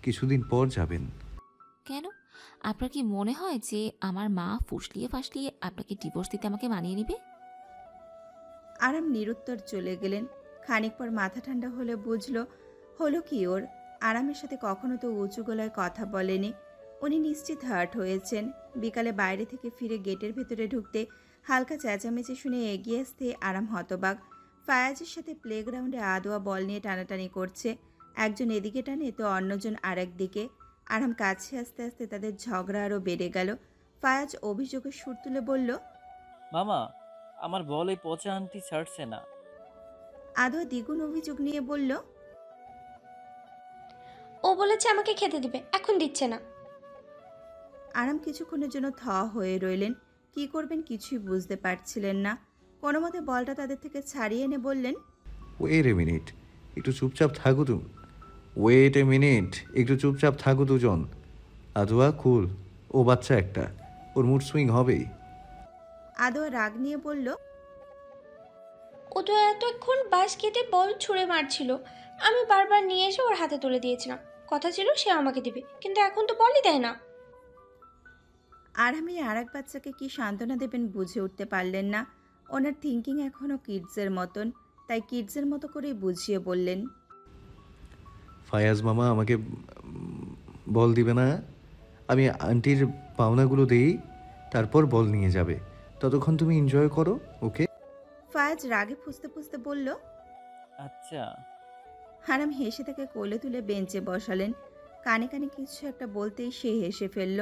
কিছুদিন পর যাবেন। কেন? আপনার কি মনে হয় যে আমার মা ফুসলিয়ে ফাসলিয়ে আপনাকে ডিভোর্স দিতে আমাকে মানিয়ে নিবে? আরাম নিরুত্তর চলে গেলেন। খানিক পর মাথা ঠান্ডা হলে বুঝলো হলো কি ওর। আরামের সাথে কখনো তো উঁচু গলায় কথা বলেনি। উনি নিশ্চিত হার্ট হয়েছেন। বিকালে বাইরে থেকে ফিরে গেটের ভেতরে ঢুকতে হালকা চেঁচামেচি শুনে এগিয়ে আসতে আরাম হতবাক। ফায়াজের সাথে প্লেগ্রাউন্ডে আদোয়া বল নিয়ে টানাটানি করছে। একজন এদিকে টানে তো অন্যজন আরেক দিকে। আরাম কাছে আস্তে আস্তে তাদের ঝগড়া আরও বেড়ে গেল। ফায়াজ অভিযোগের সুর তুলে বলল, মামা, আমার বল এই পচা আন্টি ছাড়ছে না। আদোয়া দ্বিগুণ অভিযোগ নিয়ে বলল, ও বলেছে আমাকে খেতে দিবে, এখন দিচ্ছে না। আরাম কিছুক্ষণের জন্য থ হয়ে রইলেন। কি করবেন কিছুই বুঝতে পারছিলেন না। কোনো মতে বলটা তাদের থেকে ছাড়িয়ে এনে বললেন, ওয়েট এ মিনিট, একটু চুপচাপ থাকো তুমি। ওয়েট এ মিনিট, একটু চুপচাপ থাকো দুজন। আদুয়া কুল, ও বাচ্চা একটা, ওর মুড সুইং হবেই। আদোয়া রাগ নিয়ে বলল, ও তো এতক্ষণ বাঁশ কেটে বল ছুঁড়ে মারছিল, আমি বারবার নিয়ে এসে ওর হাতে তুলে দিয়েছিলাম। কথা ছিল সে আমাকে দিবে, কিন্তু এখন তো বলই দেয় না। আরামে আর এক বাচ্চাকে কি সান্ত্বনা দেবেন বুঝে উঠতে পারলেন না। ওনার থিঙ্কিং এখনও কিডসের মতন, তাই কিডসের মতো করেই বুঝিয়ে বললেন, ফায়াজ মামা আমাকে বল দিবে না। আমি আন্টির পাওনাগুলো দিই, তারপর বল নিয়ে যাবে। ততক্ষণ তুমি এনজয় করো, ওকে? ফায়াজ রাগে ফুঁসতে ফুঁসতে বলল। আচ্ছা। আরাম হেসে তাকে কোলে তুলে বেঞ্চে বসালেন। কানে কানে কিছু একটা বলতেই সে হেসে ফেলল।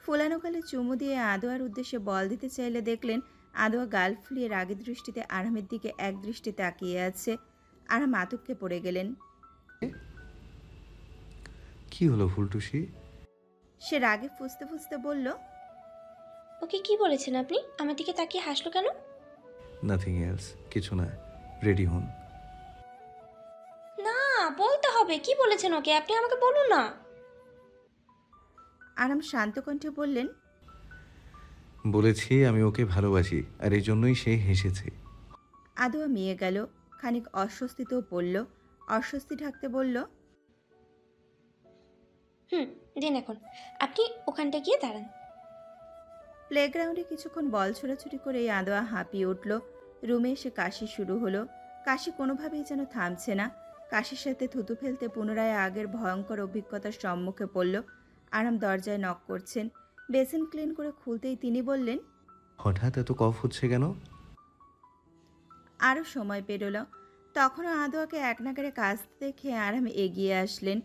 ফুলানো গালে চুমু দিয়ে আদোয়ার উদ্দেশ্যে বল দিতে চাইলে দেখলেন আদোয়া গাল ফুলিয়ে রাগী দৃষ্টিতে আরামের দিকে এক দৃষ্টি তাকিয়ে আছে। আরাম আতঙ্কে পড়ে গেলেন। কি হলো ফুলটুসি? সে রাগে ফুঁসতে ফুঁসতে বলল, ওকে কি বলেছেন আপনি? আমার দিকে তাকিয়ে হাসলো কেন? নাথিং এলস, কিছু না। রেডি হন। না, বলতে হবে। কি বলেছেন ওকে? আপনি আমাকে বলুন না। আরাম শান্ত কণ্ঠে বললেন, বলেছি আমি ওকে ভালোবাসি, আর এই জন্যই সে হেসেছে। আদোয়া মিয়ে গেল। খানিক অস্বস্তিতেও পড়ল। অস্বস্তি ঢাকতে বলল, দিন এখন। আপনি ওখানটা গিয়ে দাঁড়ান। প্লেগ্রাউন্ডে কিছুক্ষণ বল ছোড়াছুটি করে আদোয়া হাঁপিয়ে উঠল। রুমে এসে কাশি শুরু হলো। কাশি কোনোভাবেই যেন থামছে না। কাশির সাথে থুতু ফেলতে পুনরায় আগের ভয়ঙ্কর অভিজ্ঞতার সম্মুখে পড়ল। আরাম দরজায় নক করছেন। বেসিন ক্লিন করে খুলতেই তিনি বললেন, হঠাৎ এত কফ হচ্ছে কেন? আরও সময় পেরোল। তখনও আদোয়াকে এক নাগারে কাজতে দেখে আরাম এগিয়ে আসলেন।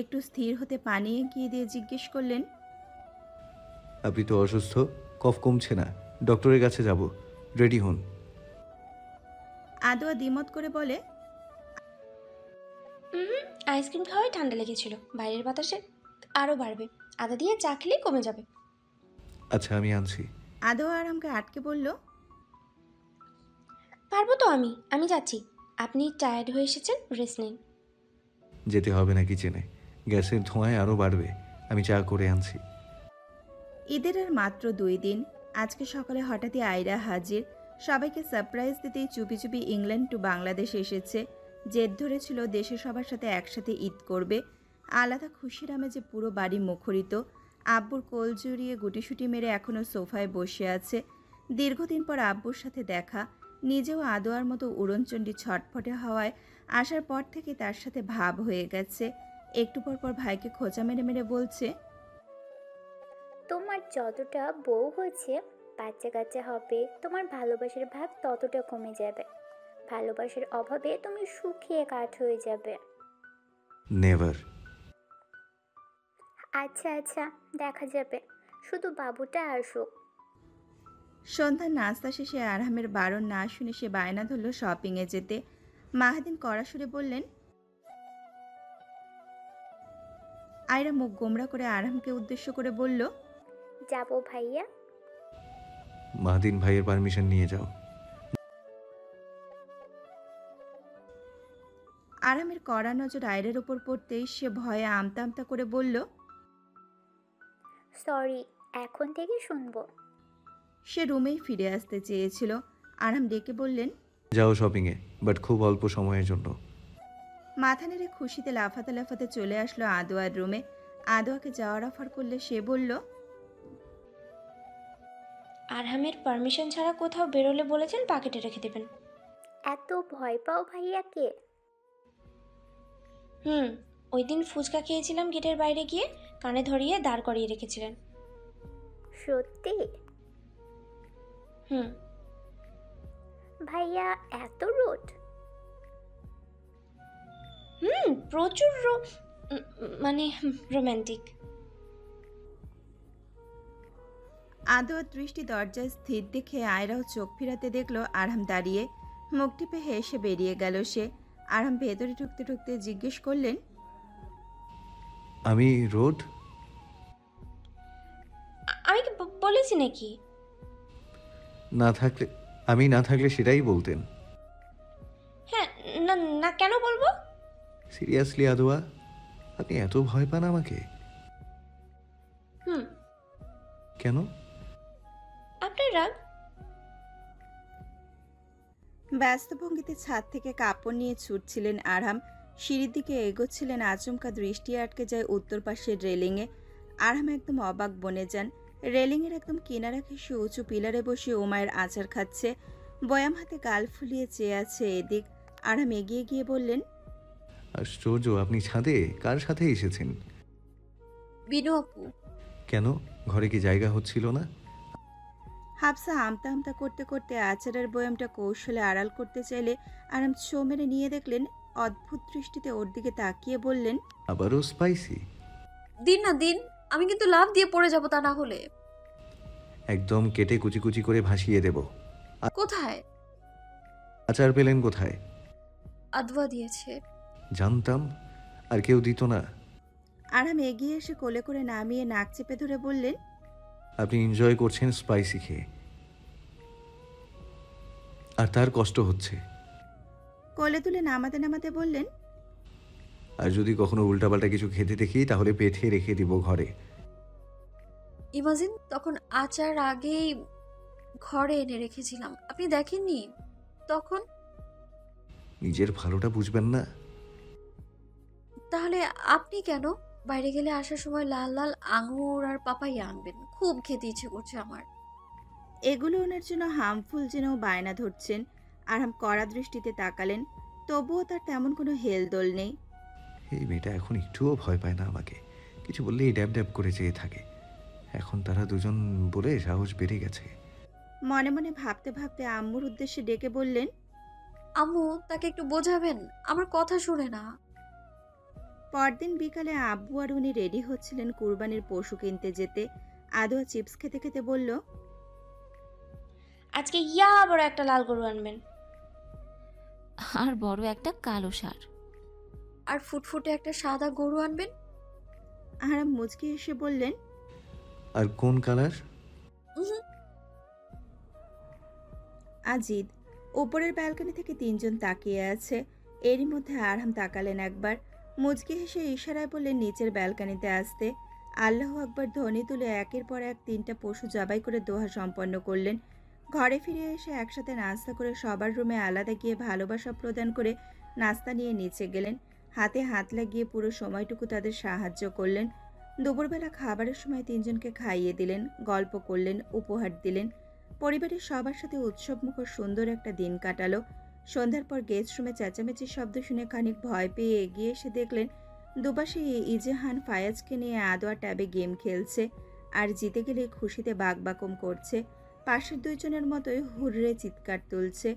একটু স্থির হতে পানি এগিয়ে দিয়ে জিজ্ঞেস করলেন, আপনি তো অসুস্থ, কফ কমছে না, ডক্টরের কাছে যাব। রেডি হন। আদোয়া দ্বিমত করে বলে, আইসক্রিম খাওয়াই ঠান্ডা লেগেছিল, বাইরের বাতাসে আরও বাড়বে। আদা দিয়ে চা খেলেই কমে যাবে। আচ্ছা আমি আনছি। আদোয়া আরামকে আটকে বলল, পারবো তো আমি যাচ্ছি। আপনি টায়ার্ড হয়ে এসেছেন, রেস্ট নিন। যেতে হবে না কিচেনে, গ্যাসের ধোঁয়ায় আরও বাড়বে। আমি চা করে আনছি। ঈদের আর মাত্র 2 দিন। আজকে সকালে হঠাৎই আয়রা হাজির। সবাইকে সারপ্রাইজ দিতেই চুপি চুপি ইংল্যান্ড টু বাংলাদেশ এসেছে। জেদ ধরেছিল দেশে সবার সাথে একসাথে ঈদ করবে। আলাদা খুশির আমেজে পুরো বাড়ি মুখরিত। আব্বুর কোল জড়িয়ে গুটিসুটি মেরে এখনও সোফায় বসে আছে। দীর্ঘদিন পর আব্বুর সাথে দেখা। নিজেও আদোয়ার মতো উড়নচণ্ডী ছটফটে হওয়ায় আসার পর থেকে তার সাথে ভাব হয়ে গেছে। একটু পর পর ভাইকে খোঁচা মেরে মেরে বলছে, তোমার যতটা বউ হয়েছে, বাচ্চা কাচ্চা হবে, তোমার ভালোবাসার ভাগ ততটা কমে যাবে। ভালোবাসার অভাবে তুমি শুকিয়ে কাঠ হয়ে যাবে। নেভার। আচ্ছা আচ্ছা, দেখা যাবে, শুধু বাবুটা আসুক। সন্ধ্যার নাস্তা শেষে আরহামের বারণ না শুনে সে বায়না ধরল শপিংয়ে যেতে। মাহাদিন কড়া সুরে বললেন, আয়রা মুখ গোমরা করে আরহামকে উদ্দেশ্য করে বলল, যাবো ভাইয়া। মাহদিন ভাইয়ের পারমিশন নিয়ে যাও। আরামের কড়া নজর আয়রার উপর পড়তেই সে ভয়ে আমতা আমতা করে বলল, সরি, এখন থেকে শুনবো। সে রুমেই ফিরে আসতে চেয়েছিল। আরাম ডেকে বললেন, যাও শপিংয়ে, বাট খুব অল্প সময়ের জন্য। মাথা নেড়ে খুশিতে লাফাতে লাফাতে চলে আসলো আদোয়ার রুমে। আদোয়াকে যাওয়ার অফার করলে সে বলল, আরহামের পারমিশন ছাড়া কোথাও বেরোলে বলেছেন পাকেটে রেখে দেবেন। এত ভয় পাও ভাইয়াকে? ওই দিন ফুচকা খেয়েছিলাম গেটের বাইরে গিয়ে, কানে ধরিয়ে দাঁড় করিয়ে রেখেছিলেন। সত্যি? ভাইয়া এত রোড? প্রচুর মানে রোম্যান্টিক। আদোয়ার দৃষ্টি দরজায় স্থির দেখে আয়রাও চোখ ফিরাতে দেখলো আরহাম দাঁড়িয়ে। মুখ টিপে হেসে বেরিয়ে গেল সে। আরহাম ভেতরে ঢুকতে ঢুকতে জিজ্ঞেস করলেন, আমি রোড? আমি কি বলেছি নাকি? আমি না থাকলে সেটাই বলতেন। হ্যাঁ, না না, কেন বলবো? সিরিয়াসলি আদোয়া, আপনি এত ভয় পান আমাকে? কেন? আপনার রাগ। ব্যস্ত ভঙ্গিতে ছাদ থেকে কাপড় নিয়ে ছুটছিলেন আরহাম। সিঁড়ির দিকে এগোচ্ছিলেন, আচমকা দৃষ্টি আটকে যায় উত্তর পাশের রেলিংয়ে। আরহাম একদম অবাক বনে যান। রেলিংয়ের একদম কিনারা ঘেঁষে উঁচু পিলারে বসে ওমায়ের আচার খাচ্ছে। বয়াম হাতে গাল ফুলিয়ে চেয়ে আছে এদিক। আরহাম এগিয়ে গিয়ে বললেন, আশ্চর্য, আপনি ছাদে কার সাথে এসেছেন? বিনু আপু। কেন, ঘরে কি জায়গা হচ্ছিল না? হাফসা আমতা আমতা করতে করতে আচারের বয়ামটা কৌশলে আড়াল করতে চাইলে আরাম ছো মেরে নিয়ে দেখলেন। অদ্ভুত দৃষ্টিতে ওর দিকে তাকিয়ে বললেন, আবারও স্পাইসি? দিন না দিন, আমি কিন্তু লাভ দিয়ে পড়ে যাব তা না হলে। একদম কেটে কুচি কুচি করে ভাসিয়ে দেব। কোথায়? আচার পেলেন কোথায়? আদওয়া দিয়েছে। জানতাম, আর কেউ দিত না। আরাম এগিয়ে এসে কোলে করে নামিয়ে নাক চেপে ধরে বললেন, আপনি এনজয় করছেন স্পাইসি খেয়ে, আর তার কষ্ট হচ্ছে। কোলে তুলে নামাতে নামাতে বললেন, আর যদি কখনো উল্টাপাল্টা কিছু খেতে দেখি তাহলে পেটে রেখে দিব ঘরে। ইমাজিন, তখন আচার আগেই ঘরে এনে রেখেছিলাম, আপনি দেখেননি তখন? নিজের ভালোটা বুঝবেন না? তাহলে আপনি কেন বাইরে গেলে আসার সময় লাল লাল আঙুর আর পাপাই আনবেন? খুব খেতে ইচ্ছে করছে আমার। এগুলো ওনার জন্য হার্মফুল জেনেও বায়না ধরছেন। আরাম কড়া দৃষ্টিতে তাকালেন, তবুও তার তেমন কোনো হেলদোল নেই। এই মেয়েটা এখন একটুও ভয় পায় না আমাকে, কিছু বললেই ড্যাব ড্যাব করে চেয়ে থাকে। এখন তারা দুজন বলে সাহস বেড়ে গেছে। মনে মনে ভাবতে ভাবতে আম্মুর উদ্দেশ্যে ডেকে বললেন, আম্মু, তাকে একটু বোঝাবেন, আমার কথা শুনে না। পরদিন বিকালে আব্বু আর উনি রেডি হচ্ছিলেন কুরবানির পশু কিনতে যেতে। আদোয়া চিপস খেতে খেতে বলল, আজকে বড় একটা লাল গরু আনবেন, আর বড় একটা কালো ষাঁড়, আর ফুটফুটে একটা সাদা গরু আনবেন। আরাম মুচকি এসে বললেন, আর কোন কালার? আজিদ। ওপরের ব্যালকনি থেকে তিনজন তাকিয়ে আছে। এরই মধ্যে আরহাম তাকালেন একবার, মুচকি হেসে ইশারায় বললেন নিচের ব্যালকনিতে আসতে। আল্লাহু আকবার ধ্বনি তুলে একের পর এক 3টা পশু জবাই করে দোহা সম্পন্ন করলেন। ঘরে ফিরে এসে একসাথে নাস্তা করে সবার রুমে আলাদা গিয়ে ভালোবাসা প্রদান করে নাস্তা নিয়ে নিচে গেলেন। হাতে হাত লাগিয়ে পুরো সময়টুকু তাদের সাহায্য করলেন। দুপুরবেলা খাবারের সময় তিনজনকে খাইয়ে দিলেন, গল্প করলেন, উপহার দিলেন। পরিবারের সবার সাথে উৎসবমুখর সুন্দর একটা দিন কাটালো। সন্ধ্যার পর গেস্ট রুমে চেঁচামেচির শব্দ শুনে খানিক ভয় পেয়ে এগিয়ে এসে দেখলেন দুপাশে ইজেহান ফায়াজকে নিয়ে আদোয়া ট্যাবে গেম খেলছে, আর জিতে গেলে খুশিতে বাকবাকম করছে। পাশের দুইজনের মতোই হুররে চিৎকার তুলছে।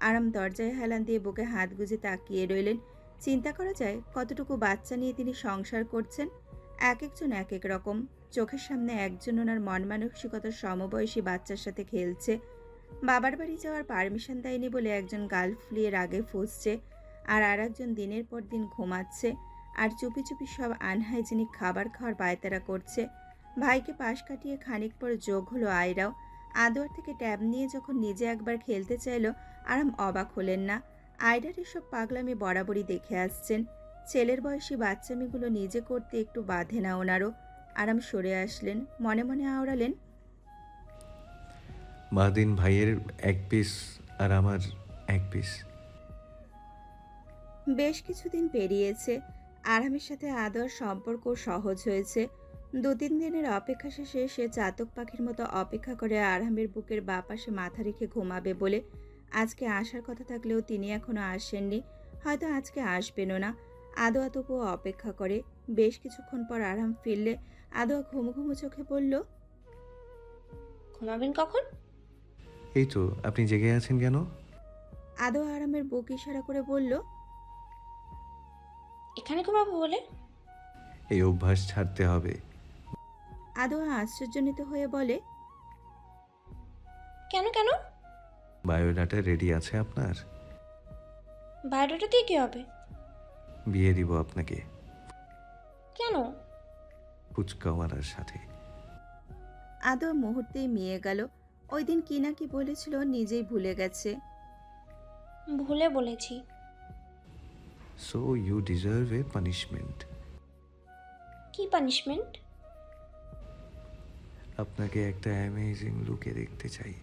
আরাম দরজায় হেলান দিয়ে বুকে হাত গুজে তাকিয়ে রইলেন। চিন্তা করা যায় কতটুকু বাচ্চা নিয়ে তিনি সংসার করছেন। এক একজন এক এক রকম। চোখের সামনে একজন ওনার মন মানসিকতার সমবয়সী বাচ্চার সাথে খেলছে। বাবার বাড়ি যাওয়ার পারমিশন দেয়নি বলে একজন গাল ফুলিয়ে রাগে ফুঁসছে, আর একজন দিনের পর দিন ঘুমাচ্ছে, আর চুপি চুপি সব আনহাইজেনিক খাবার খাওয়ার পায়তারা করছে। ভাইকে পাশ কাটিয়ে খানিক পর যোগ হলো আয়রাও। আদোয়ার থেকে ট্যাব নিয়ে যখন নিজে একবার খেলতে চাইল, আরাম অবাক হলেন না। আয়রার এসব পাগলামি বরাবরই দেখে আসছেন। ছেলের বয়সী বাচ্চামিগুলো নিজে করতে একটু বাধে না ওনারও। আরাম সরে আসলেন, মনে মনে আওড়ালেন, মাদিন ভাইয়ের এক পিস আর আমার এক পিস। বেশ কিছুদিন পেরিয়েছে। আরামের সাথে আদর সম্পর্ক সহজ হয়েছে। 2-3 দিনের অপেক্ষা শেষে সে চাতক পাখির মতো অপেক্ষা করে আরামের বুকের বাঁ পাশে মাথা রেখে ঘুমাবে বলে। আজকে আসার কথা থাকলেও তিনি এখনো আসেননি, হয়তো আজকে আসবেনও না। আদোয়া তবুও অপেক্ষা করে। বেশ কিছুক্ষণ পর আরাম ফিরলে আদোয়া ঘুমো ঘুমো চোখে বলল, ঘুমাবেন কখন? এই তো, আপনি জেগে আছেন কেন? আদোয়া আরামের বুক ইশারা করে বলল, এখানে ঘুমাবো বলে? এই অভ্যাস ছাড়তে হবে। আদোয়া আশ্চর্যজনিত হয়ে বলে, কেন কেন? বায়োডাটা রেডি আছে আপনার? বায়োডাটা দিয়ে কি হবে? বিয়ে দিব আপনাকে কেন? ফুচকাওয়ালার সাথে। আদোয়া মুহূর্তেই মিয়ে গেল। ওই দিন কি না কি বলেছিল নিজেই ভুলে গেছে। ভুলে বলেছি। So you deserve a punishment. কি পানিশমেন্ট? আপনাকে একটা অ্যামেজিং লুকে দেখতে চাই।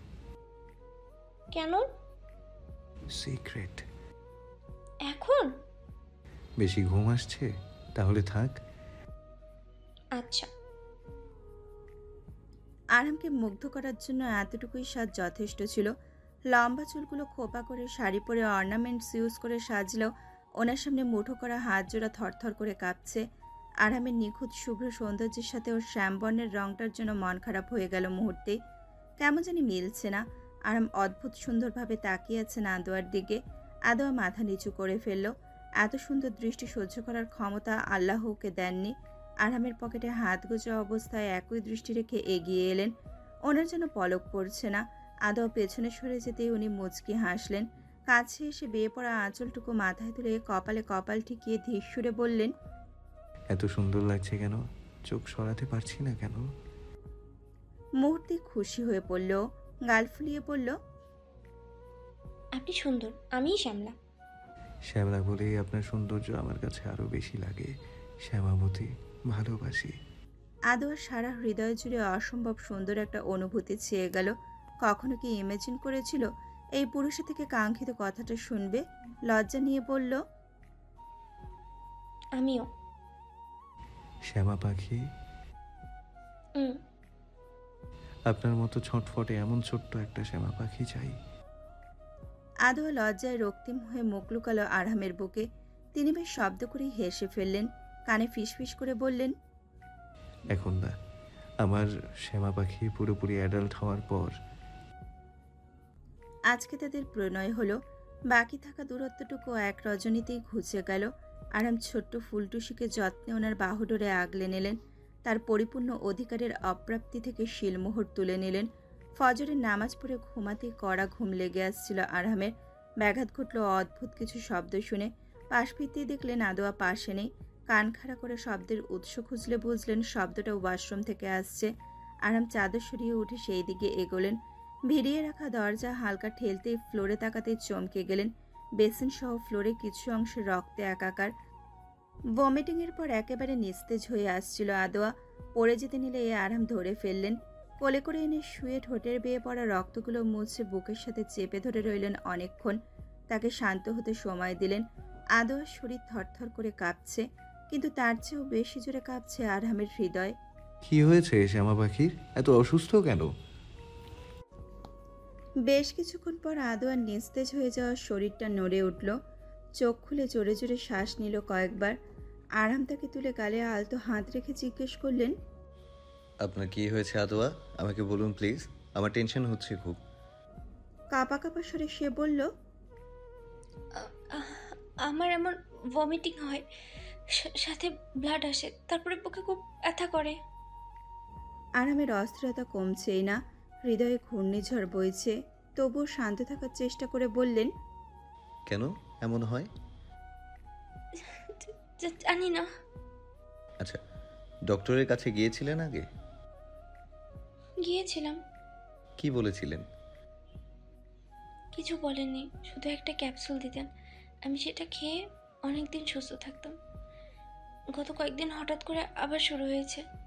কেন? সিক্রেট। এখন? বেশি ঘুম আসছে? তাহলে থাক। আচ্ছা। আরামকে মুগ্ধ করার জন্য এতটুকুই সাজ যথেষ্ট ছিল। লম্বা চুলগুলো খোপা করে শাড়ি পরে অর্নামেন্টস ইউজ করে সাজলেও ওনার সামনে মুঠো করা হাত জোড়া থরথর করে কাঁপছে। আরামের নিখুঁত শুভ্র সৌন্দর্যের সাথে ওর শ্যামবর্ণের রংটার জন্য মন খারাপ হয়ে গেল মুহূর্তে। কেমন জানি মিলছে না। আরাম অদ্ভুত সুন্দরভাবে তাকিয়ে আছেন আদোয়ার দিকে। আদোয়া মাথা নিচু করে ফেলল। এত সুন্দর দৃষ্টি সহ্য করার ক্ষমতা আল্লাহ ওকে দেননি। আরামের পকেটে হাত গোজা অবস্থায় একই দৃষ্টি রেখে এগিয়ে এলেন। ওনার যেন পলক পড়ছে না। আদোয়া পেছনে সরে যেতেই উনি মুচকি হাসলেন। কাছে এসে বেয়ে পড়া আঁচলটুকু মাথায় তুলে কপালে কপাল ঠেকিয়ে ধীর সুরে বললেন, এত সুন্দর লাগছে কেন? চোখ সরাতে পারছি না কেন? মুহূর্তে খুশি হয়ে পড়ল, গাল ফুলিয়ে বলল, আপনি সুন্দর, আমিই শ্যামলা। শ্যামলা বলেই আপনার সৌন্দর্য আমার কাছে আরো বেশি লাগে। শ্যামাবতী, ভালোবাসি। আদোয়ার সারা হৃদয় জুড়ে অসম্ভব সুন্দর একটা অনুভূতি ছেয়ে গেল। কখনো কি ইমেজিন করেছিল এই পুরুষের থেকে কাঙ্ক্ষিত কথাটা শুনবে? লজ্জা নিয়ে বলল, আমিও। শ্যামা পাখি, হুম। আপনার মতো ছটফটে এমন ছোট্ট একটা শ্যামা পাখি চাই। আদোয়া লজ্জায় রক্তিম হয়ে মুখ লুকালো আরামের বুকে। তিনি বেশ শব্দ করে হেসে ফেললেন। কানে ফিসফিস করে বললেন, এখন না, আমার শ্যামা পাখি পুরোপুরি অ্যাডাল্ট হওয়ার পর। আজকে তাদের প্রণয় হলো। বাকি থাকা দূরত্বটুকু এক রজনীতেই ঘুচে গেল। আরাম ছোট্ট ফুলটুসিকে যত্নে ওনার বাহুডোরে আগলে নিলেন। তার পরিপূর্ণ অধিকারের অপ্রাপ্তি থেকে শিলমোহর তুলে নিলেন। ফজরের নামাজ পড়ে ঘুমাতেই কড়া ঘুম লেগে আসছিল আরামের। ব্যাঘাত ঘটল অদ্ভুত কিছু শব্দ শুনে। পাশ ফিরতেই দেখলেন আদোয়া পাশে নেই। কান খাড়া করে শব্দের উৎস খুঁজলে বুঝলেন শব্দটা ওয়াশরুম থেকে আসছে। আরাম চাদর সরিয়ে উঠে সেই দিকে এগোলেন। ভিড়িয়ে রাখা দরজা হালকা ঠেলতেই ফ্লোরে তাকাতেই চমকে গেলেন। বেসিন সহ ফ্লোরে কিছু অংশে রক্তে একাকার। ভমিটিংয়ের পর একেবারে নিস্তেজ হয়ে আসছিল আদোয়া। পড়ে যেতে নিলে আরাম ধরে ফেললেন। কোলে করে এনে শুয়ে ঠোঁটের বেয়ে পড়া রক্তগুলো মুছে বুকের সাথে চেপে ধরে রইলেন অনেকক্ষণ। তাকে শান্ত হতে সময় দিলেন। আদোয়ার শরীর থরথর করে কাঁপছে, কিন্তু তার চেয়েও বেশি জোরে কাঁপছে আরামের হৃদয়। কি হয়েছে শ্যামা পাখির? এত অসুস্থ কেন? বেশ কিছুক্ষণ পর আদোয়ার নিস্তেজ হয়ে যাওয়া শরীরটা নড়ে উঠল। চোখ খুলে জোরে জোরে শ্বাস নিল কয়েকবার। আরাম তাকে তুলে গালে আলতো হাত রেখে জিজ্ঞেস করলেন, আপনার কি হয়েছে আদোয়া? আমাকে বলুন প্লিজ, আমার টেনশন হচ্ছে খুব। কাঁপা কাঁপা স্বরে সে বলল, আমার এমন ভমিটিং হয়, সাথে ব্লাড আসে, তারপরে বুকে খুব ব্যথা করে। আরামের অস্থিরতা কমছেই না, হৃদয়ে ঘূর্ণিঝড় বইছে। তবুও শান্ত থাকার চেষ্টা করে বললেন, কেন এমন হয়? জানি না। আচ্ছা, ডক্টরের কাছে গিয়েছিলেন আগে? গিয়েছিলাম। কি বলেছিলেন? কিছু বলেননি, শুধু একটা ক্যাপসুল দিতেন। আমি সেটা খেয়ে অনেক দিন সুস্থ থাকতাম। গত কয়েকদিন হঠাৎ করে আবার শুরু হয়েছে।